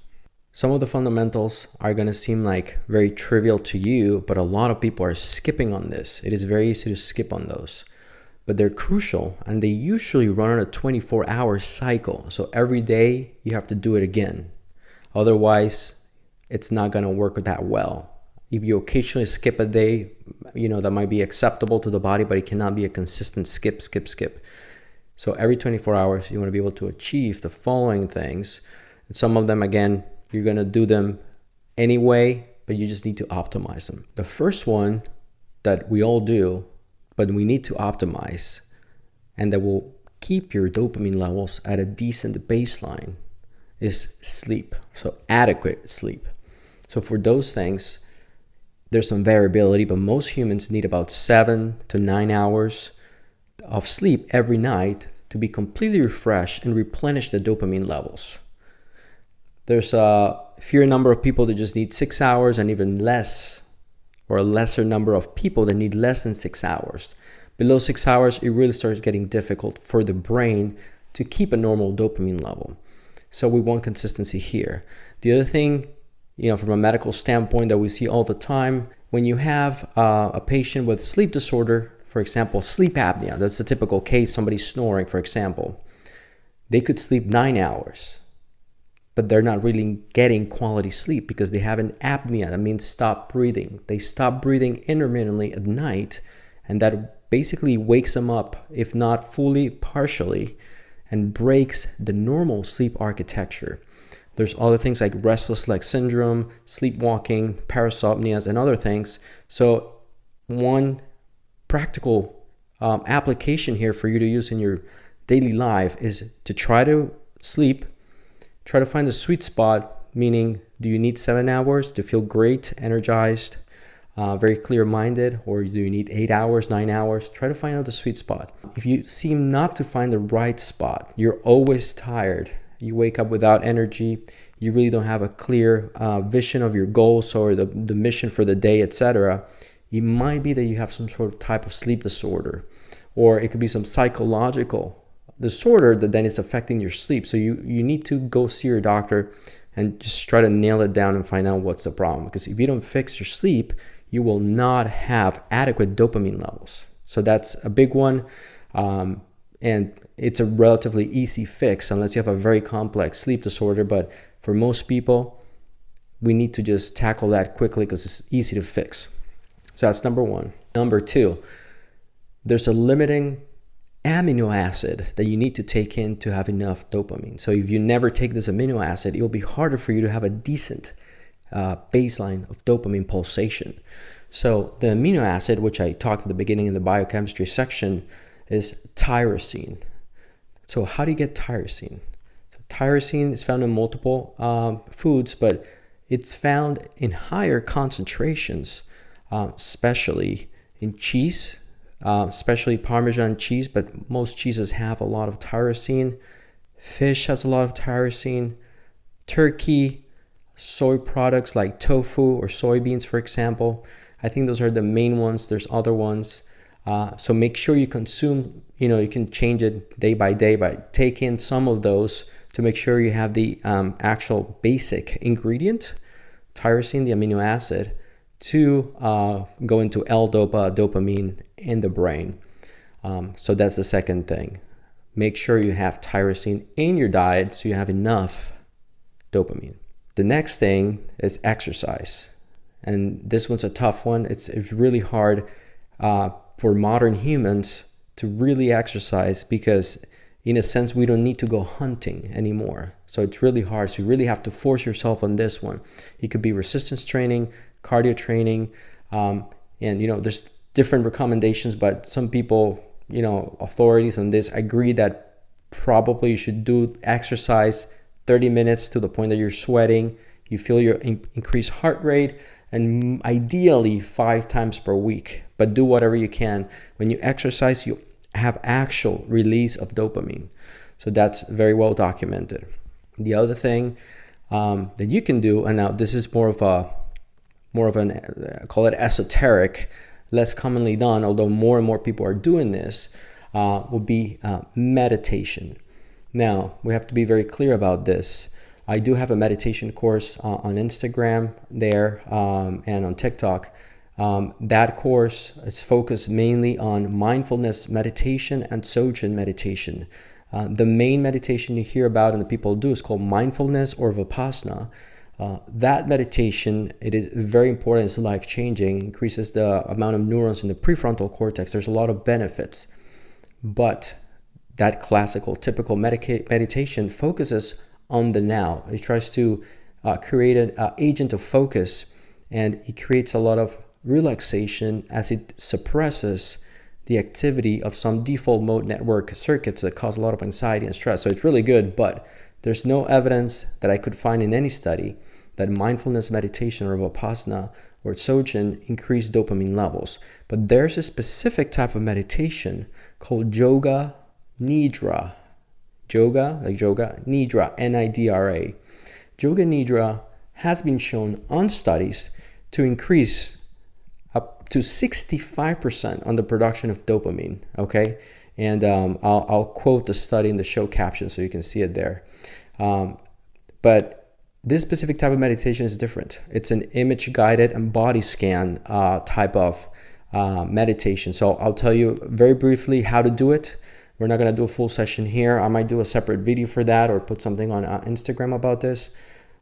Some of the fundamentals are going to seem like very trivial to you, but a lot of people are skipping on this. It is very easy to skip on those, but they're crucial, and they usually run on a 24-hour cycle. So every day you have to do it again. Otherwise, it's not going to work that well. If you occasionally skip a day, that might be acceptable to the body, but it cannot be a consistent skip. So every 24 hours, you want to be able to achieve the following things. And some of them, again, you're going to do them anyway, but you just need to optimize them. The first one that we all do, but we need to optimize, and that will keep your dopamine levels at a decent baseline, is sleep. So adequate sleep. So for those things, there's some variability, but most humans need about 7 to 9 hours of sleep every night to be completely refreshed and replenish the dopamine levels. There's a fewer number of people that just need 6 hours, and even less, or a lesser number of people that need less than 6 hours. Below 6 hours, it really starts getting difficult for the brain to keep a normal dopamine level. So we want consistency here. The other thing, from a medical standpoint that we see all the time, when you have a patient with sleep disorder, for example, sleep apnea, that's the typical case, somebody snoring, for example, they could sleep 9 hours, but they're not really getting quality sleep because they have an apnea. That means stop breathing. They stop breathing intermittently at night, and that basically wakes them up, if not fully, partially, and breaks the normal sleep architecture. There's other things like restless leg syndrome, sleepwalking, parasomnias, and other things. So one practical application here for you to use in your daily life is to try to sleep, try to find the sweet spot, meaning do you need 7 hours to feel great, energized, very clear-minded, or do you need 8 hours, 9 hours? Try to find out the sweet spot. If you seem not to find the right spot, you're always tired, you wake up without energy, you really don't have a clear vision of your goals or the mission for the day, etc., it might be that you have some sort of type of sleep disorder, or it could be some psychological disorder that then is affecting your sleep. So you need to go see your doctor and just try to nail it down and find out what's the problem. Because if you don't fix your sleep, you will not have adequate dopamine levels. So that's a big one. And it's a relatively easy fix unless you have a very complex sleep disorder. But for most people, we need to just tackle that quickly because it's easy to fix. So that's number one. Number two, there's a limiting amino acid that you need to take in to have enough dopamine. So if you never take this amino acid, it'll be harder for you to have a decent baseline of dopamine pulsation. So the amino acid, which I talked at the beginning in the biochemistry section, is tyrosine. So how do you get tyrosine? So tyrosine is found in multiple foods, but it's found in higher concentrations, especially in cheese, especially Parmesan cheese, but most cheeses have a lot of tyrosine. Fish has a lot of tyrosine. Turkey, soy products like tofu or soybeans, for example. I think those are the main ones. There's other ones. So make sure you consume, you can change it day by day, but take in some of those to make sure you have the actual basic ingredient, tyrosine, the amino acid, to go into L-DOPA, dopamine in the brain. So that's the second thing. Make sure you have tyrosine in your diet so you have enough dopamine. The next thing is exercise. And this one's a tough one. It's really hard for modern humans to really exercise, because in a sense we don't need to go hunting anymore. So it's really hard. So you really have to force yourself on this one. It could be resistance training, cardio training, and there's different recommendations, but some people, authorities on this agree that probably you should do exercise 30 minutes to the point that you're sweating, you feel your increased heart rate, and ideally 5 times per week. But do whatever you can. When you exercise, you have actual release of dopamine. So that's very well documented. The other thing that you can do, and now this is more of an call it esoteric, less commonly done, although more and more people are doing this, would be meditation. Now, we have to be very clear about this. I do have a meditation course on Instagram there and on TikTok. That course is focused mainly on mindfulness meditation and Dzogchen meditation. The main meditation you hear about and the people do is called mindfulness or Vipassana. That meditation, it is very important. It's life-changing, increases the amount of neurons in the prefrontal cortex. There's a lot of benefits. But that classical, typical meditation focuses on the now. It tries to create an agent of focus, and it creates a lot of relaxation as it suppresses the activity of some default mode network circuits that cause a lot of anxiety and stress. So it's really good, but there's no evidence that I could find in any study that mindfulness meditation or Vipassana or Dzogchen increase dopamine levels. But there's a specific type of meditation called Yoga Nidra. Yoga, like yoga, Nidra, N-I-D-R-A. Yoga Nidra has been shown on studies to increase up to 65% on the production of dopamine, okay? And I'll quote the study in the show caption so you can see it there. But this specific type of meditation is different. It's an image-guided and body scan type of meditation. So I'll tell you very briefly how to do it. We're not going to do a full session here. I might do a separate video for that, or put something on Instagram about this,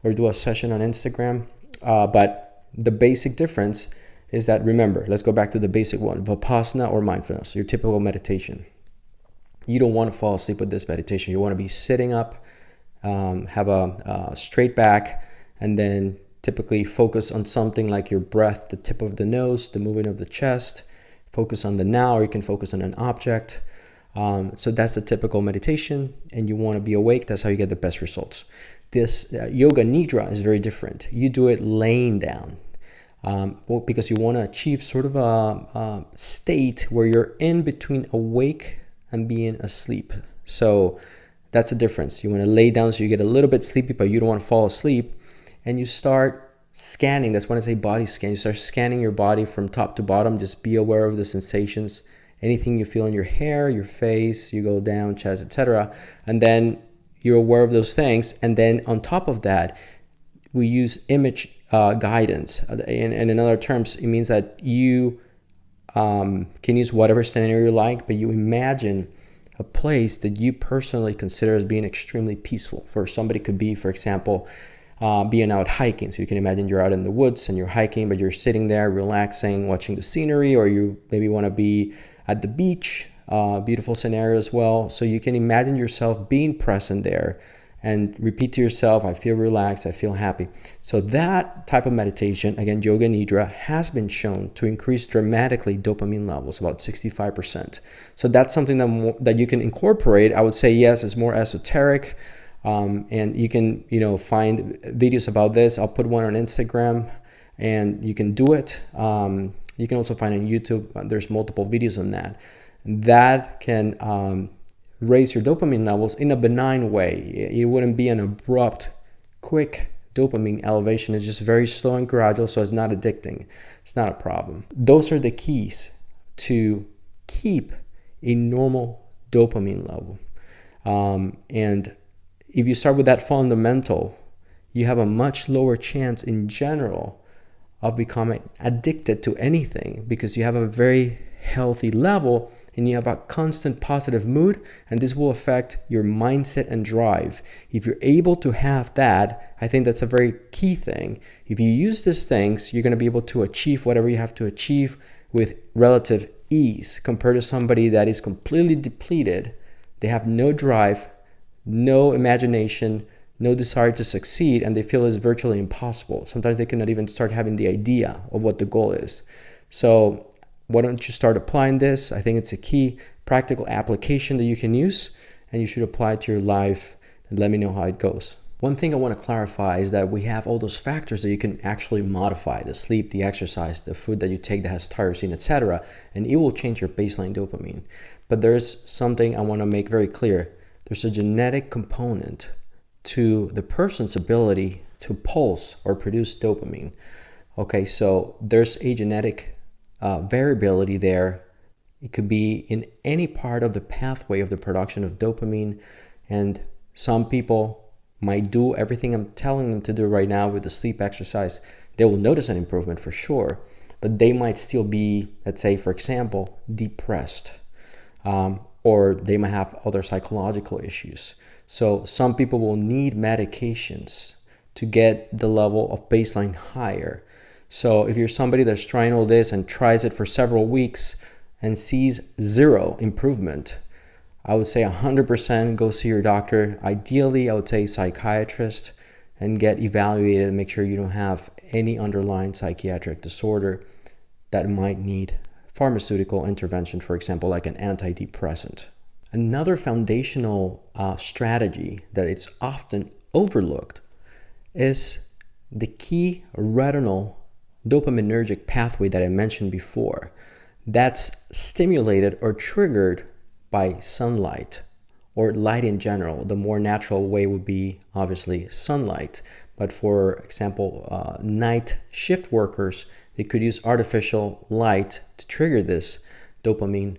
or do a session on Instagram. But the basic difference is that, remember, let's go back to the basic one, Vipassana or mindfulness, your typical meditation. You don't want to fall asleep with this meditation. You want to be sitting up, have a straight back, and then typically focus on something like your breath, the tip of the nose, the movement of the chest. Focus on the now, or you can focus on an object. So that's the typical meditation, and you want to be awake. That's how you get the best results. This Yoga Nidra is very different. You do it laying down, because you want to achieve sort of a state where you're in between awake and being asleep. So that's the difference. You want to lay down so you get a little bit sleepy, but you don't want to fall asleep. And you start scanning. That's when I say body scan. You start scanning your body from top to bottom. Just be aware of the sensations. Anything you feel in your hair, your face, you go down, chest, etc. And then you're aware of those things. And then on top of that, we use image guidance. And in other terms, it means that you can use whatever scenario you like, but you imagine a place that you personally consider as being extremely peaceful. For somebody could be, for example, being out hiking. So you can imagine you're out in the woods and you're hiking, but you're sitting there relaxing, watching the scenery, or you maybe want to be at the beach, beautiful scenario as well. So you can imagine yourself being present there and repeat to yourself, I feel relaxed, I feel happy. So that type of meditation, again, Yoga Nidra, has been shown to increase dramatically dopamine levels, about 65%. So that's something that you can incorporate. I would say, yes, it's more esoteric. And you can, find videos about this. I'll put one on Instagram, and you can do it. You can also find on YouTube. There's multiple videos on that. That can raise your dopamine levels in a benign way. It wouldn't be an abrupt, quick dopamine elevation. It's just very slow and gradual, so it's not addicting. It's not a problem. Those are the keys to keep a normal dopamine level. And if you start with that fundamental, you have a much lower chance in general of becoming addicted to anything, because you have a very healthy level and you have a constant positive mood, and this will affect your mindset and drive. If you're able to have that, I think that's a very key thing. If you use these things, you're going to be able to achieve whatever you have to achieve with relative ease compared to somebody that is completely depleted. They have no drive, no imagination, no desire to succeed, and they feel it's virtually impossible. Sometimes they cannot even start having the idea of what the goal is. So why don't you start applying this? I think it's a key practical application that you can use, and you should apply it to your life and let me know how it goes. One thing I want to clarify is that we have all those factors that you can actually modify: the sleep, the exercise, the food that you take that has tyrosine, etc., and it will change your baseline dopamine. But there's something I want to make very clear. There's a genetic component to the person's ability to pulse or produce dopamine. Okay, so there's a genetic variability there. It could be in any part of the pathway of the production of dopamine, and some people might do everything I'm telling them to do right now with the sleep, exercise. They will notice an improvement for sure, but they might still be, let's say, for example, depressed, or they might have other psychological issues. So some people will need medications to get the level of baseline higher. So if you're somebody that's trying all this and tries it for several weeks and sees zero improvement, I would say 100% go see your doctor. Ideally, I would say psychiatrist, and get evaluated and make sure you don't have any underlying psychiatric disorder that might need pharmaceutical intervention, for example, like an antidepressant. Another foundational strategy that it's often overlooked is the key retinal dopaminergic pathway that I mentioned before. That's stimulated or triggered by sunlight or light in general. The more natural way would be obviously sunlight. But for example, night shift workers, they could use artificial light to trigger this dopamine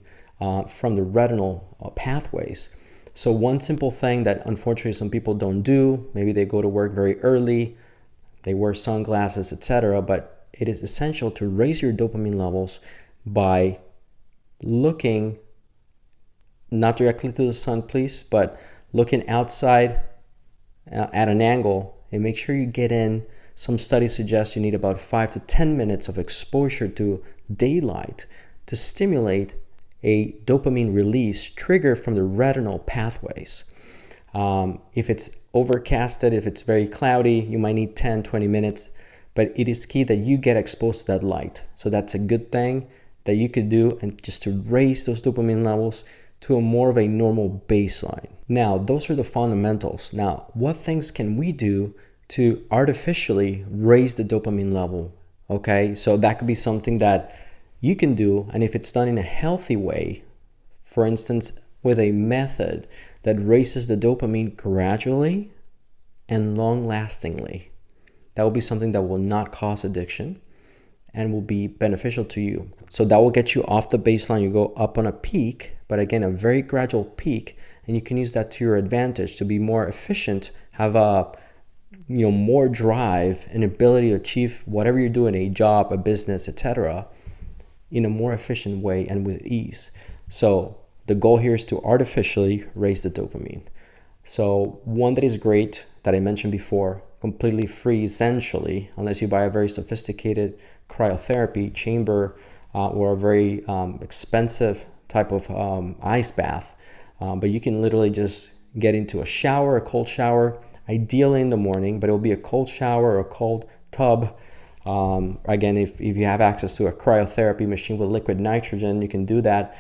from the retinal pathways. So one simple thing that unfortunately some people don't do, maybe they go to work very early, they wear sunglasses, etc., but it is essential to raise your dopamine levels by looking not directly to the sun, please, but looking outside at an angle, and make sure you get in. Some studies suggest you need about 5 to 10 minutes of exposure to daylight to stimulate a dopamine release trigger from the retinal pathways. If it's overcasted, if it's very cloudy, you might need 10, 20 minutes, but it is key that you get exposed to that light. So that's a good thing that you could do, and just to raise those dopamine levels to a more of a normal baseline. Now, those are the fundamentals. Now, what things can we do to artificially raise the dopamine level? Okay, so that could be something that you can do, and if it's done in a healthy way, for instance, with a method that raises the dopamine gradually and long-lastingly, that will be something that will not cause addiction and will be beneficial to you. So that will get you off the baseline. You go up on a peak, but again, a very gradual peak, and you can use that to your advantage to be more efficient, have more drive and ability to achieve whatever you're doing, a job, a business, etc., in a more efficient way and with ease. So the goal here is to artificially raise the dopamine. So one that is great that I mentioned before, completely free essentially, unless you buy a very sophisticated cryotherapy chamber or a very expensive type of ice bath. But you can literally just get into a shower, a cold shower, ideally in the morning, but it'll be a cold shower or a cold tub. Again, if you have access to a cryotherapy machine with liquid nitrogen, you can do that.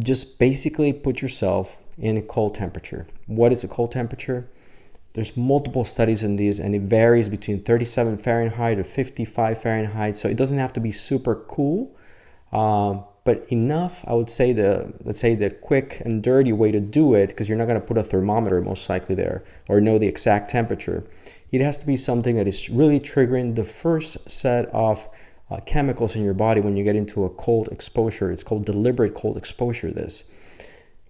Just basically put yourself in a cold temperature. What is a cold temperature? There's multiple studies in these, and it varies between 37 Fahrenheit to 55 Fahrenheit. So it doesn't have to be super cool, but enough. I would say let's say the quick and dirty way to do it, because you're not going to put a thermometer most likely there or know the exact temperature. It has to be something that is really triggering the first set of chemicals in your body when you get into a cold exposure. It's called deliberate cold exposure. This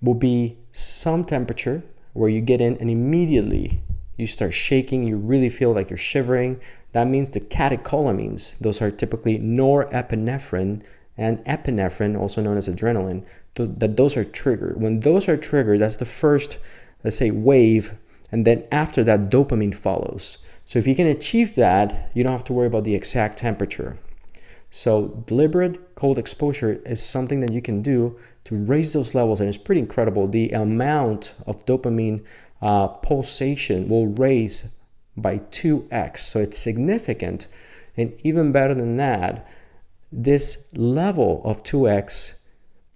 will be some temperature where you get in and immediately you start shaking, you really feel like you're shivering. That means the catecholamines, those are typically norepinephrine and epinephrine, also known as adrenaline, that those are triggered. When those are triggered, that's the first, let's say, wave, and then after that, dopamine follows. So if you can achieve that, you don't have to worry about the exact temperature. So deliberate cold exposure is something that you can do to raise those levels, and it's pretty incredible. The amount of dopamine pulsation will raise by 2x, so it's significant. And even better than that, this level of 2x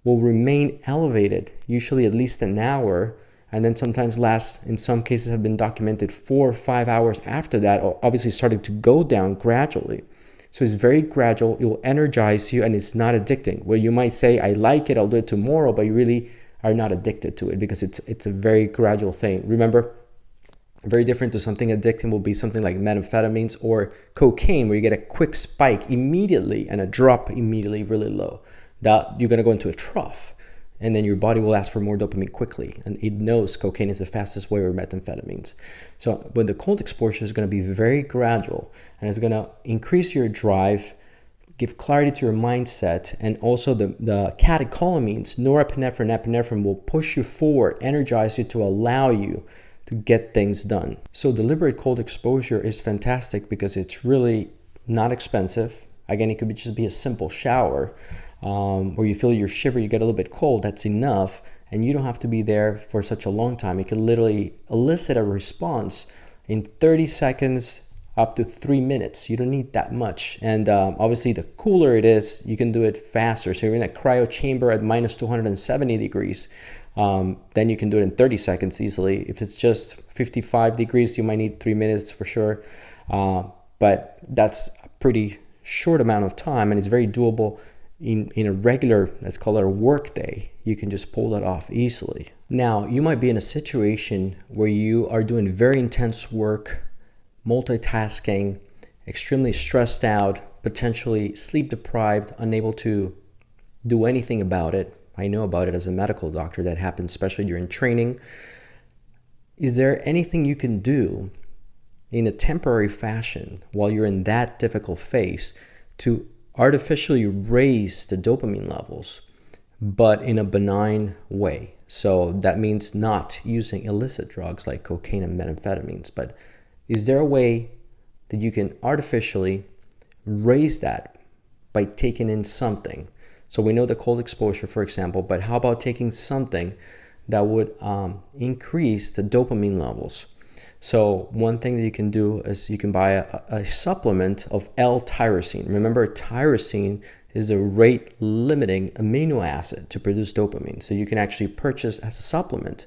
will remain elevated, usually at least an hour, and then sometimes last, in some cases have been documented 4 or 5 hours after that, obviously starting to go down gradually. So it's very gradual, it will energize you, and it's not addicting. Where you might say, I like it, I'll do it tomorrow, but you really are not addicted to it because it's a very gradual thing. Remember, very different to something addicting will be something like methamphetamines or cocaine, where you get a quick spike immediately and a drop immediately really low. That you're going to go into a trough, and then your body will ask for more dopamine quickly, and it knows cocaine is the fastest way, or methamphetamines. So with the cold exposure is going to be very gradual, and it's going to increase your drive, give clarity to your mindset, and also the catecholamines, norepinephrine, epinephrine, will push you forward, energize you to allow you to get things done. So deliberate cold exposure is fantastic because it's really not expensive. Again, it could just be a simple shower where you feel your shiver, you get a little bit cold, that's enough, and you don't have to be there for such a long time. You can literally elicit a response in 30 seconds up to 3 minutes. You don't need that much. And obviously the cooler it is, you can do it faster. So you're in a cryo chamber at minus 270 degrees. Then you can do it in 30 seconds easily. If it's just 55 degrees, you might need 3 minutes for sure. But that's a pretty short amount of time, and it's very doable in a regular, let's call it a work day. You can just pull that off easily. Now, you might be in a situation where you are doing very intense work, multitasking, extremely stressed out, potentially sleep deprived, unable to do anything about it. I know about it as a medical doctor. That happens especially during training. Is there anything you can do in a temporary fashion while you're in that difficult phase to artificially raise the dopamine levels, but in a benign way? So that means not using illicit drugs like cocaine and methamphetamines. But is there a way that you can artificially raise that by taking in something? So we know the cold exposure, for example, but how about taking something that would increase the dopamine levels? So one thing that you can do is you can buy a supplement of L-tyrosine. Remember, tyrosine is a rate-limiting amino acid to produce dopamine. So you can actually purchase as a supplement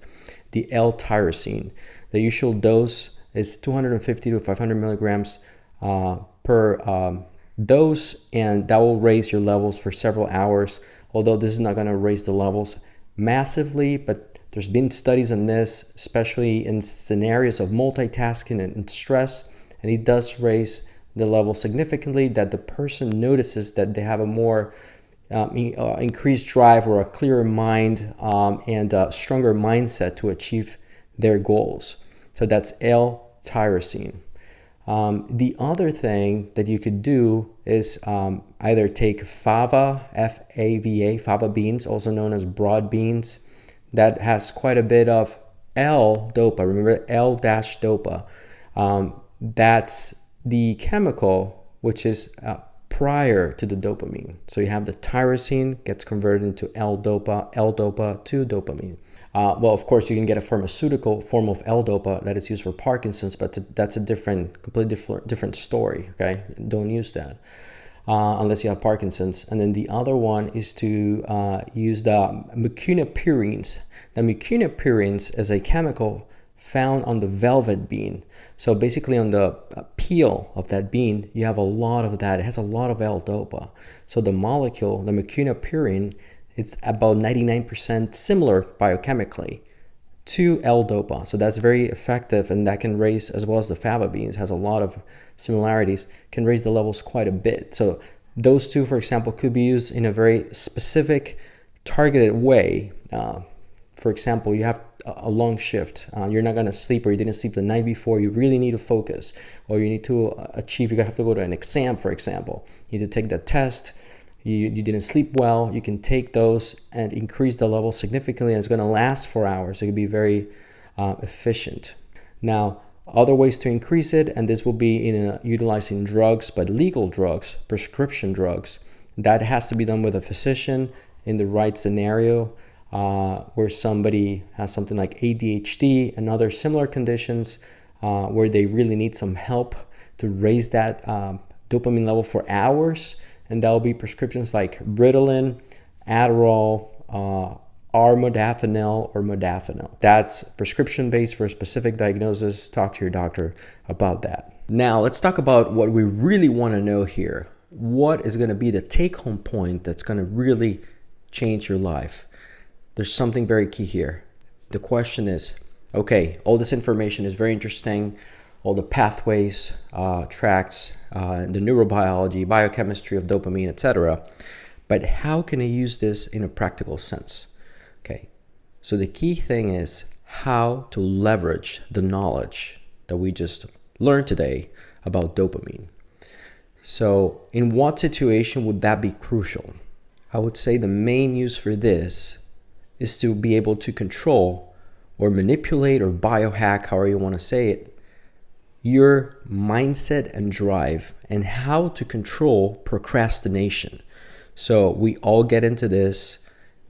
the L-tyrosine. The usual dose is 250 to 500 milligrams per dose, and that will raise your levels for several hours. Although this is not going to raise the levels massively, but there's been studies on this, especially in scenarios of multitasking and stress, and it does raise the level significantly, that the person notices that they have a more increased drive or a clearer mind and a stronger mindset to achieve their goals. So that's L-tyrosine. The other thing that you could do is either take fava, F-A-V-A, fava beans, also known as broad beans. That has quite a bit of L-dopa. Remember, L-dopa. That's the chemical which is prior to the dopamine. So you have the tyrosine gets converted into L-dopa to dopamine. Well, of course, you can get a pharmaceutical form of L-dopa that is used for Parkinson's, but that's a completely different story, okay? Don't use that unless you have Parkinson's. And then the other one is to use the mucunapurines. The mucunapurines is a chemical found on the velvet bean. So basically on the peel of that bean, you have a lot of that. It has a lot of L-dopa. So the molecule, the mucunapurine, it's about 99% similar biochemically to L-dopa. So that's very effective, and that can raise, as well as the fava beans, has a lot of similarities, can raise the levels quite a bit. So those two, for example, could be used in a very specific, targeted way. For example, you have a long shift. You're not going to sleep, or you didn't sleep the night before. You really need to focus, or you need to achieve, you have to go to an exam, for example. You need to take the test. You didn't sleep well. You can take those and increase the level significantly, and it's going to last for hours. It can be very efficient. Now, other ways to increase it, and this will be in utilizing drugs, but legal drugs, prescription drugs. That has to be done with a physician in the right scenario, where somebody has something like ADHD and other similar conditions, where they really need some help to raise that dopamine level for hours. And that will be prescriptions like Ritalin, Adderall, armodafinil or modafinil. That's prescription based for a specific diagnosis. Talk to your doctor about that. Now let's talk about what we really want to know here. What is going to be the take-home point that's going to really change your life? There's something very key here. The question is, okay, all this information is very interesting, all the pathways, tracks, the neurobiology, biochemistry of dopamine, etc. But how can I use this in a practical sense? Okay, so the key thing is how to leverage the knowledge that we just learned today about dopamine. So in what situation would that be crucial? I would say the main use for this is to be able to control or manipulate or biohack, however you want to say it, your mindset and drive, and how to control procrastination. So we all get into this.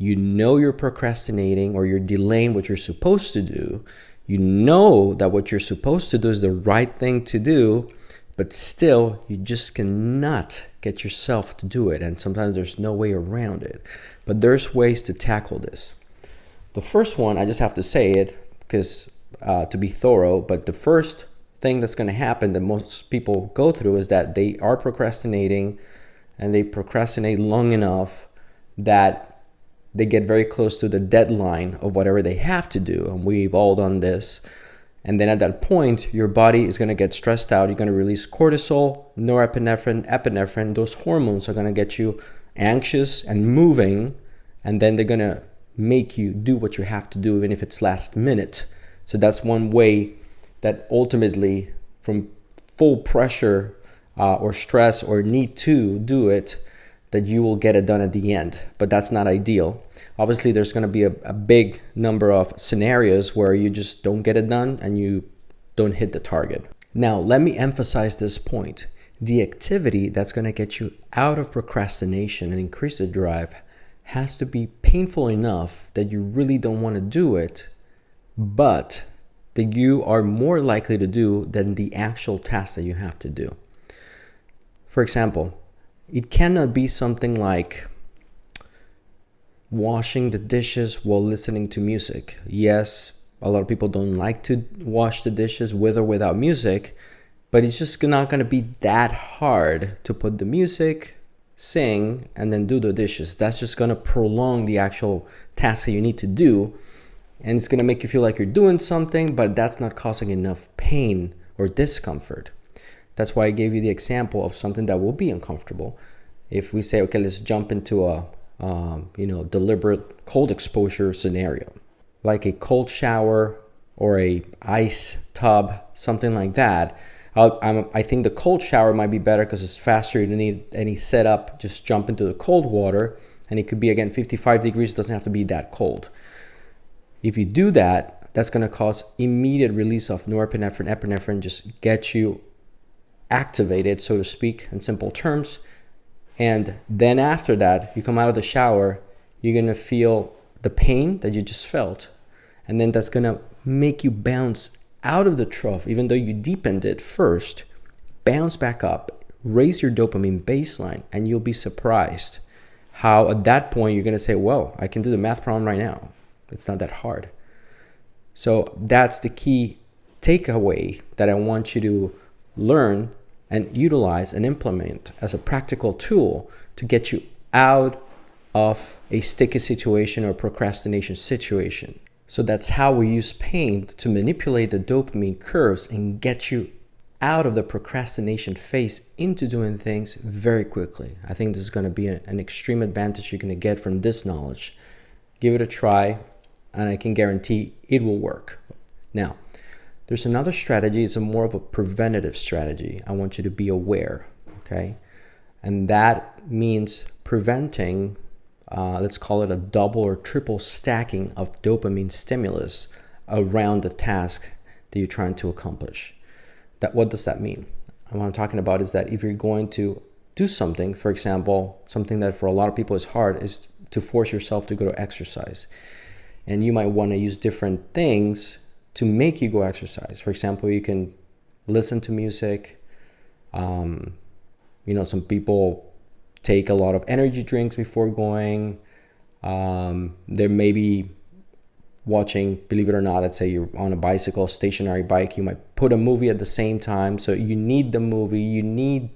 You know you're procrastinating or you're delaying what you're supposed to do. You know that what you're supposed to do is the right thing to do, but still you just cannot get yourself to do it. And sometimes there's no way around it. But there's ways to tackle this. The first one, I just have to say it because to be thorough, but the first thing that's going to happen that most people go through is that they are procrastinating, and they procrastinate long enough that they get very close to the deadline of whatever they have to do. And we've all done this. And then at that point, your body is going to get stressed out. You're going to release cortisol, norepinephrine, epinephrine. Those hormones are going to get you anxious and moving. And then they're going to make you do what you have to do, even if it's last minute. So that's one way that ultimately, from full pressure or stress or need to do it, that you will get it done at the end. But that's not ideal. Obviously, there's going to be a big number of scenarios where you just don't get it done and you don't hit the target. Now, let me emphasize this point. The activity that's going to get you out of procrastination and increase the drive has to be painful enough that you really don't want to do it, but that you are more likely to do than the actual task that you have to do. For example, it cannot be something like washing the dishes while listening to music. Yes, a lot of people don't like to wash the dishes with or without music, but it's just not going to be that hard to put the music, sing, and then do the dishes. That's just going to prolong the actual task that you need to do. And it's going to make you feel like you're doing something, but that's not causing enough pain or discomfort. That's why I gave you the example of something that will be uncomfortable. If we say, okay, let's jump into a deliberate cold exposure scenario, like a cold shower or a ice tub, something like that. I think the cold shower might be better because it's faster. You don't need any setup. Just jump into the cold water, and it could be, again, 55 degrees. It doesn't have to be that cold. If you do that, that's going to cause immediate release of norepinephrine, epinephrine, just get you activated, so to speak, in simple terms. And then after that, you come out of the shower, you're going to feel the pain that you just felt. And then that's going to make you bounce out of the trough, even though you deepened it first, bounce back up, raise your dopamine baseline, and you'll be surprised how at that point you're going to say, well, I can do the math problem right now. It's not that hard. So that's the key takeaway that I want you to learn and utilize and implement as a practical tool to get you out of a sticky situation or procrastination situation. So that's how we use pain to manipulate the dopamine curves and get you out of the procrastination phase into doing things very quickly. I think this is going to be an extreme advantage you're going to get from this knowledge. Give it a try, and I can guarantee it will work. Now, there's another strategy. It's more of a preventative strategy. I want you to be aware, okay? And that means preventing, let's call it a double or triple stacking of dopamine stimulus around the task that you're trying to accomplish. What does that mean? And what I'm talking about is that if you're going to do something, for example, something that for a lot of people is hard is to force yourself to go to exercise. And you might want to use different things to make you go exercise. For example, you can listen to music. Some people take a lot of energy drinks before going. There may be watching, believe it or not, let's say you're on a bicycle, stationary bike, you might put a movie at the same time. So you need the movie, you need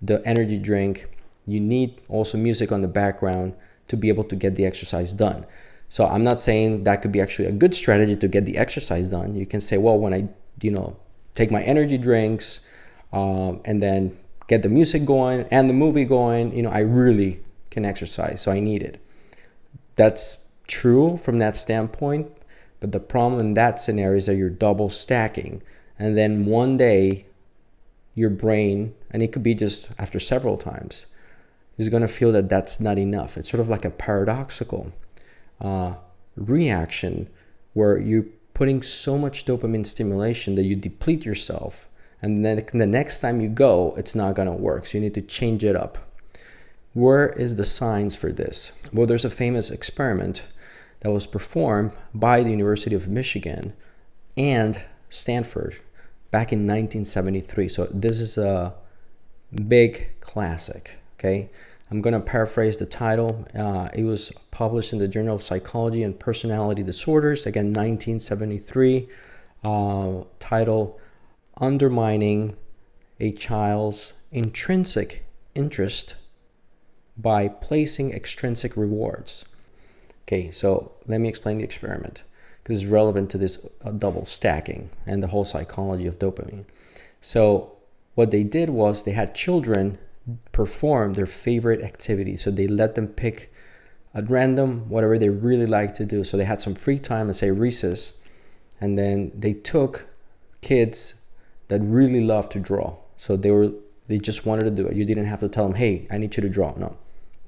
the energy drink, you need also music on the background to be able to get the exercise done. So I'm not saying that could be actually a good strategy to get the exercise done. You can say, well, when I, take my energy drinks and then get the music going and the movie going, I really can exercise, so I need it. That's true from that standpoint, but the problem in that scenario is that you're double stacking, and then one day your brain, and it could be just after several times, is going to feel that that's not enough. It's sort of like a paradoxical reaction where you're putting so much dopamine stimulation that you deplete yourself, and then the next time you go, it's not going to work. So you need to change it up. Where is the science for this? Well, there's a famous experiment that was performed by the University of Michigan and Stanford back in 1973. So this is a big classic, okay? I'm going to paraphrase the title. It was published in the Journal of Psychology and Personality Disorders, again, 1973, title Undermining a Child's Intrinsic Interest by Placing Extrinsic Rewards. Okay, so let me explain the experiment because it's relevant to this double stacking and the whole psychology of dopamine. So what they did was they had children perform their favorite activity. So they let them pick at random whatever they really like to do. So they had some free time, let's say recess, and then they took kids that really love to draw. So they just wanted to do it. You didn't have to tell them, hey, I need you to draw. No,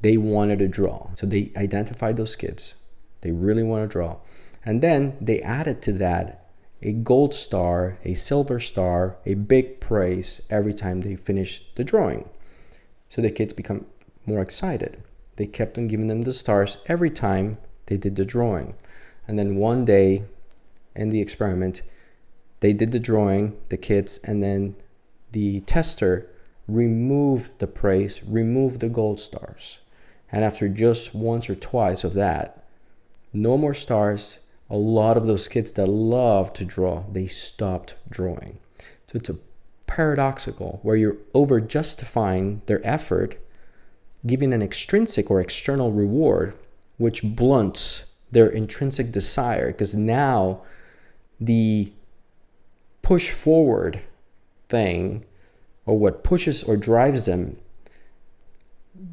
they wanted to draw. So they identified those kids. They really want to draw. And then they added to that a gold star, a silver star, a big praise every time they finished the drawing. So the kids become more excited. They kept on giving them the stars every time they did the drawing. And then one day in the experiment, they did the drawing, the kids, and then the tester removed the praise, removed the gold stars. And after just once or twice of that, no more stars, a lot of those kids that love to draw, they stopped drawing. So it's a paradoxical where you're over justifying their effort, giving an extrinsic or external reward, which blunts their intrinsic desire, because now the push forward thing, or what pushes or drives them,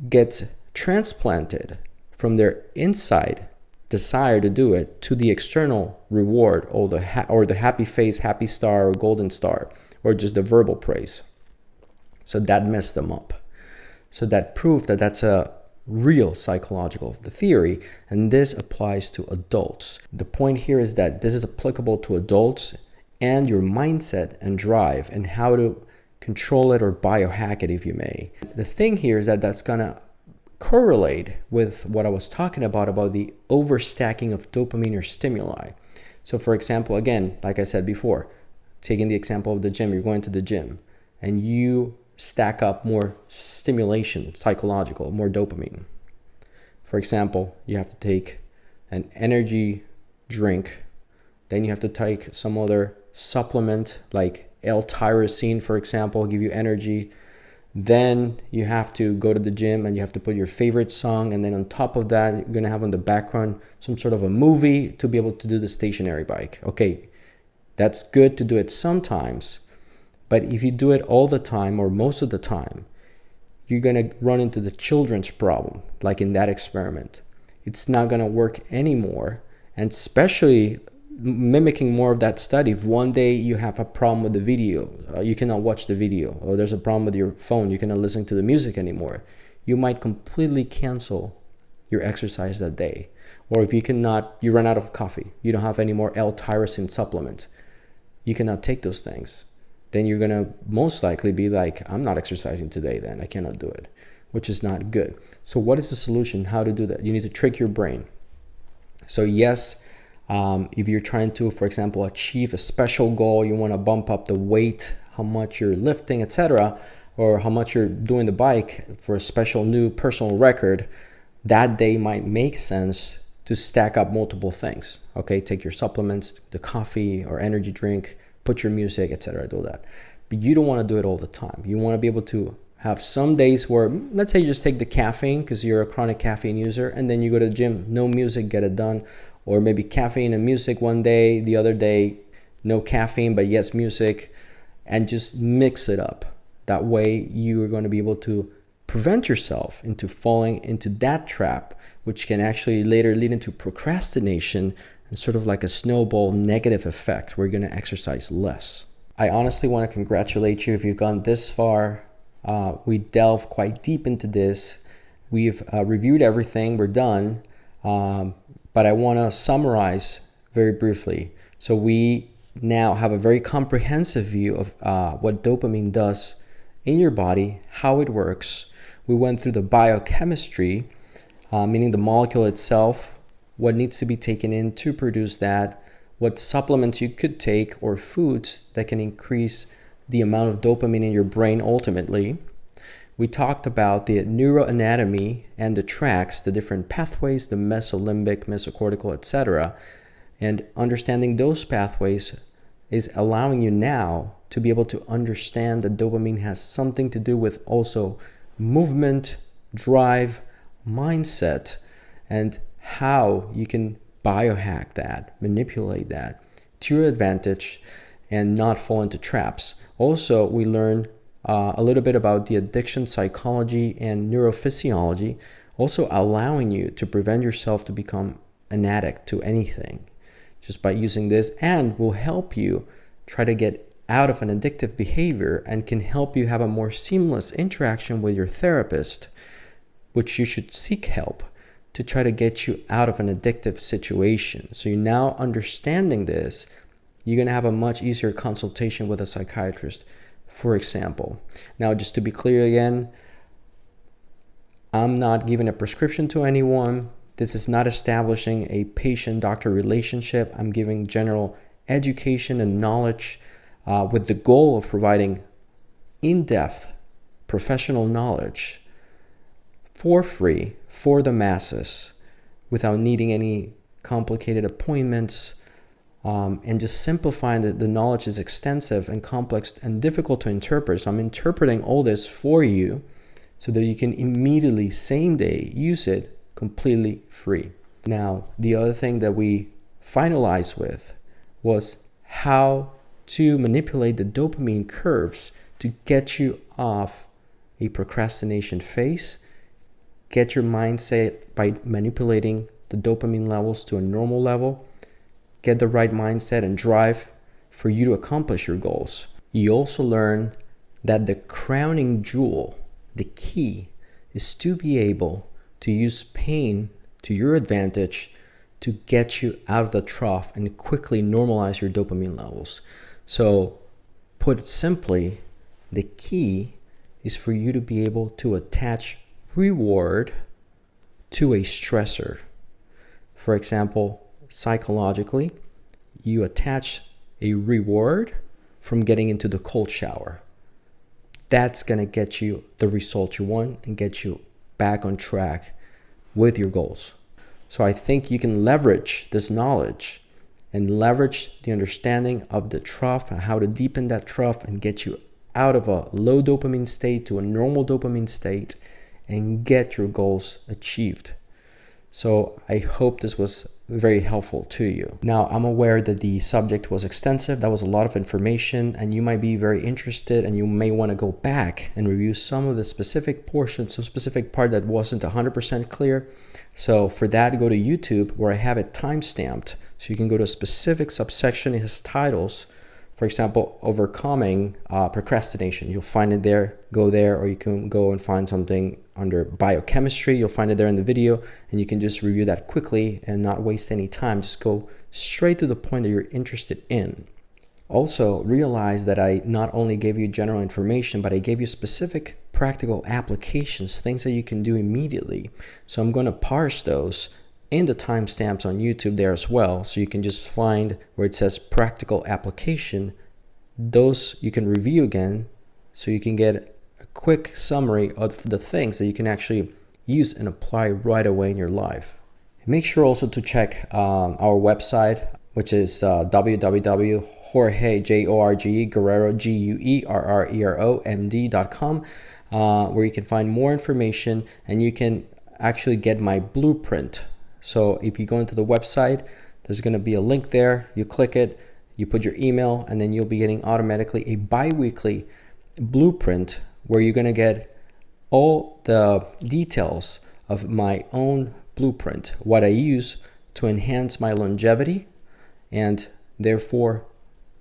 gets transplanted from their inside desire to do it to the external reward, or the happy face, happy star, or golden star, or just the verbal praise. So that messed them up. So that proved that that's a real psychological theory, and this applies to adults. The point here is that this is applicable to adults and your mindset and drive and how to control it or biohack it, if you may. The thing here is that that's gonna correlate with what I was talking about the overstacking of dopamine or stimuli. So for example, again, like I said before, taking the example of the gym, you're going to the gym and you stack up more stimulation, psychological, more dopamine. For example, you have to take an energy drink, then you have to take some other supplement like L-tyrosine, for example, give you energy. Then you have to go to the gym and you have to put your favorite song, and then on top of that, you're gonna have on the background some sort of a movie to be able to do the stationary bike. Okay, that's good to do it sometimes, but if you do it all the time or most of the time, you're gonna run into the children's problem, like in that experiment. It's not gonna work anymore, and especially mimicking more of that study. If one day you have a problem with the video, you cannot watch the video, or there's a problem with your phone, you cannot listen to the music anymore, you might completely cancel your exercise that day. Or if you run out of coffee, you don't have any more L-tyrosine supplement, you cannot take those things, then you're going to most likely be like, I'm not exercising today, then I cannot do it, which is not good. So what is the solution? How to do that? You need to trick your brain. So yes, if you're trying to, for example, achieve a special goal, you want to bump up the weight, how much you're lifting, etc., or how much you're doing the bike for a special new personal record, that day might make sense to stack up multiple things. Okay, take your supplements, the coffee or energy drink, put your music, etc., do that. But you don't want to do it all the time. You want to be able to have some days where, let's say you just take the caffeine because you're a chronic caffeine user, and then you go to the gym, no music, get it done. Or maybe caffeine and music one day, the other day no caffeine but yes music, and just mix it up. That way you are going to be able to prevent yourself into falling into that trap, which can actually later lead into procrastination and sort of like a snowball negative effect where you're going to exercise less. I honestly want to congratulate you if you've gone this far. We delve quite deep into this. We've reviewed everything. We're done. But I want to summarize very briefly. So we now have a very comprehensive view of what dopamine does in your body, how it works. We went through the biochemistry, meaning the molecule itself, what needs to be taken in to produce that, what supplements you could take or foods that can increase the amount of dopamine in your brain ultimately. We talked about the neuroanatomy and the tracks, the different pathways, the Meso-Limbic, Meso-Cortical, etc. And understanding those pathways is allowing you now to be able to understand that dopamine has something to do with also movement, drive, mindset, and how you can biohack that, manipulate that to your advantage and not fall into traps. Also, we learned a little bit about the addiction psychology and neurophysiology, also allowing you to prevent yourself to become an addict to anything just by using this, and will help you try to get out of an addictive behavior and can help you have a more seamless interaction with your therapist, which you should seek help to try to get you out of an addictive situation. So you're now understanding this, you're going to have a much easier consultation with a psychiatrist, for example. Now, just to be clear again, I'm not giving a prescription to anyone. This is not establishing a patient-doctor relationship. I'm giving general education and knowledge with the goal of providing in-depth professional knowledge for free for the masses without needing any complicated appointments, and just simplifying that the knowledge is extensive and complex and difficult to interpret. So I'm interpreting all this for you so that you can immediately, same day, use it completely free. Now, the other thing that we finalized with was how to manipulate the dopamine curves to get you off a procrastination phase, get your mindset by manipulating the dopamine levels to a normal level, get the right mindset and drive for you to accomplish your goals. You also learn that the crowning jewel, the key, is to be able to use pain to your advantage to get you out of the trough and quickly normalize your dopamine levels. So, put simply, the key is for you to be able to attach reward to a stressor. For example, psychologically, you attach a reward from getting into the cold shower. That's going to get you the result you want and get you back on track with your goals. So I think you can leverage this knowledge and leverage the understanding of the trough and how to deepen that trough and get you out of a low dopamine state to a normal dopamine state and get your goals achieved. So I hope this was very helpful to you. Now, I'm aware that the subject was extensive. That was a lot of information, and you might be very interested, and you may want to go back and review some of the specific portions, some specific part that wasn't 100% clear. So for that, go to YouTube where I have it timestamped. So you can go to a specific subsection. It has titles. For example, overcoming procrastination. You'll find it there. Go there, or you can go and find something under biochemistry. You'll find it there in the video, and you can just review that quickly and not waste any time. Just go straight to the point that you're interested in. Also, realize that I not only gave you general information, but I gave you specific practical applications, things that you can do immediately. So I'm going to parse those in the timestamps on YouTube there as well. So you can just find where it says practical application. Those you can review again so you can get a quick summary of the things that you can actually use and apply right away in your life. Make sure also to check our website, which is www.jorgeguerrero.com, where you can find more information and you can actually get my blueprint. So if you go into the website, there's going to be a link there. You click it, you put your email, and then you'll be getting automatically a bi-weekly blueprint where you're going to get all the details of my own blueprint, what I use to enhance my longevity and therefore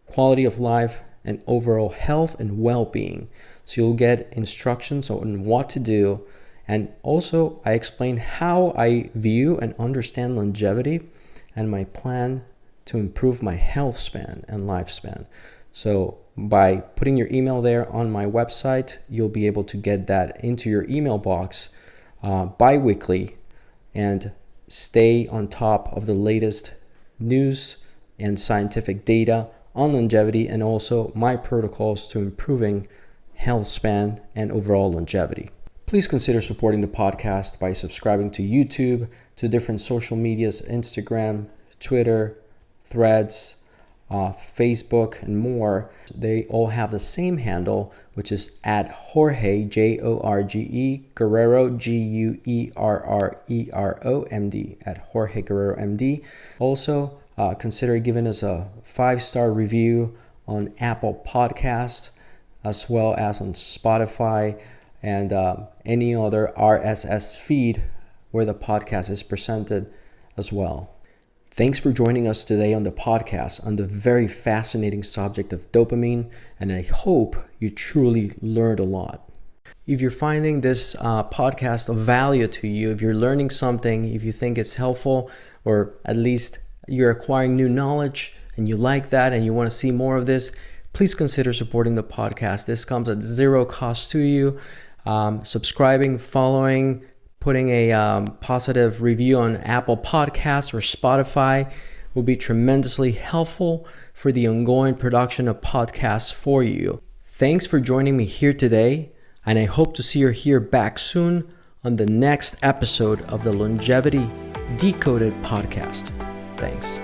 quality of life and overall health and well-being. So you'll get instructions on what to do, and also I explain how I view and understand longevity and my plan to improve my health span and lifespan. So by putting your email there on my website, you'll be able to get that into your email box bi-weekly and stay on top of the latest news and scientific data on longevity, and also my protocols to improving health span and overall longevity. Please consider supporting the podcast by subscribing to YouTube, to different social medias, Instagram, Twitter, Threads, Facebook, and more. They all have the same handle, which is at Jorge, Jorge Guerrero, Guerrero, MD, at Jorge Guerrero, MD. Also, consider giving us a 5-star review on Apple Podcasts, as well as on Spotify and any other RSS feed where the podcast is presented as well. Thanks for joining us today on the podcast on the very fascinating subject of dopamine, and I hope you truly learned a lot. If you're finding this podcast of value to you, if you're learning something, if you think it's helpful, or at least you're acquiring new knowledge and you like that and you want to see more of this, please consider supporting the podcast. This comes at zero cost to you. Subscribing, following, putting a positive review on Apple Podcasts or Spotify will be tremendously helpful for the ongoing production of podcasts for you. Thanks for joining me here today, and I hope to see you here back soon on the next episode of the Longevity Decoded podcast. Thanks.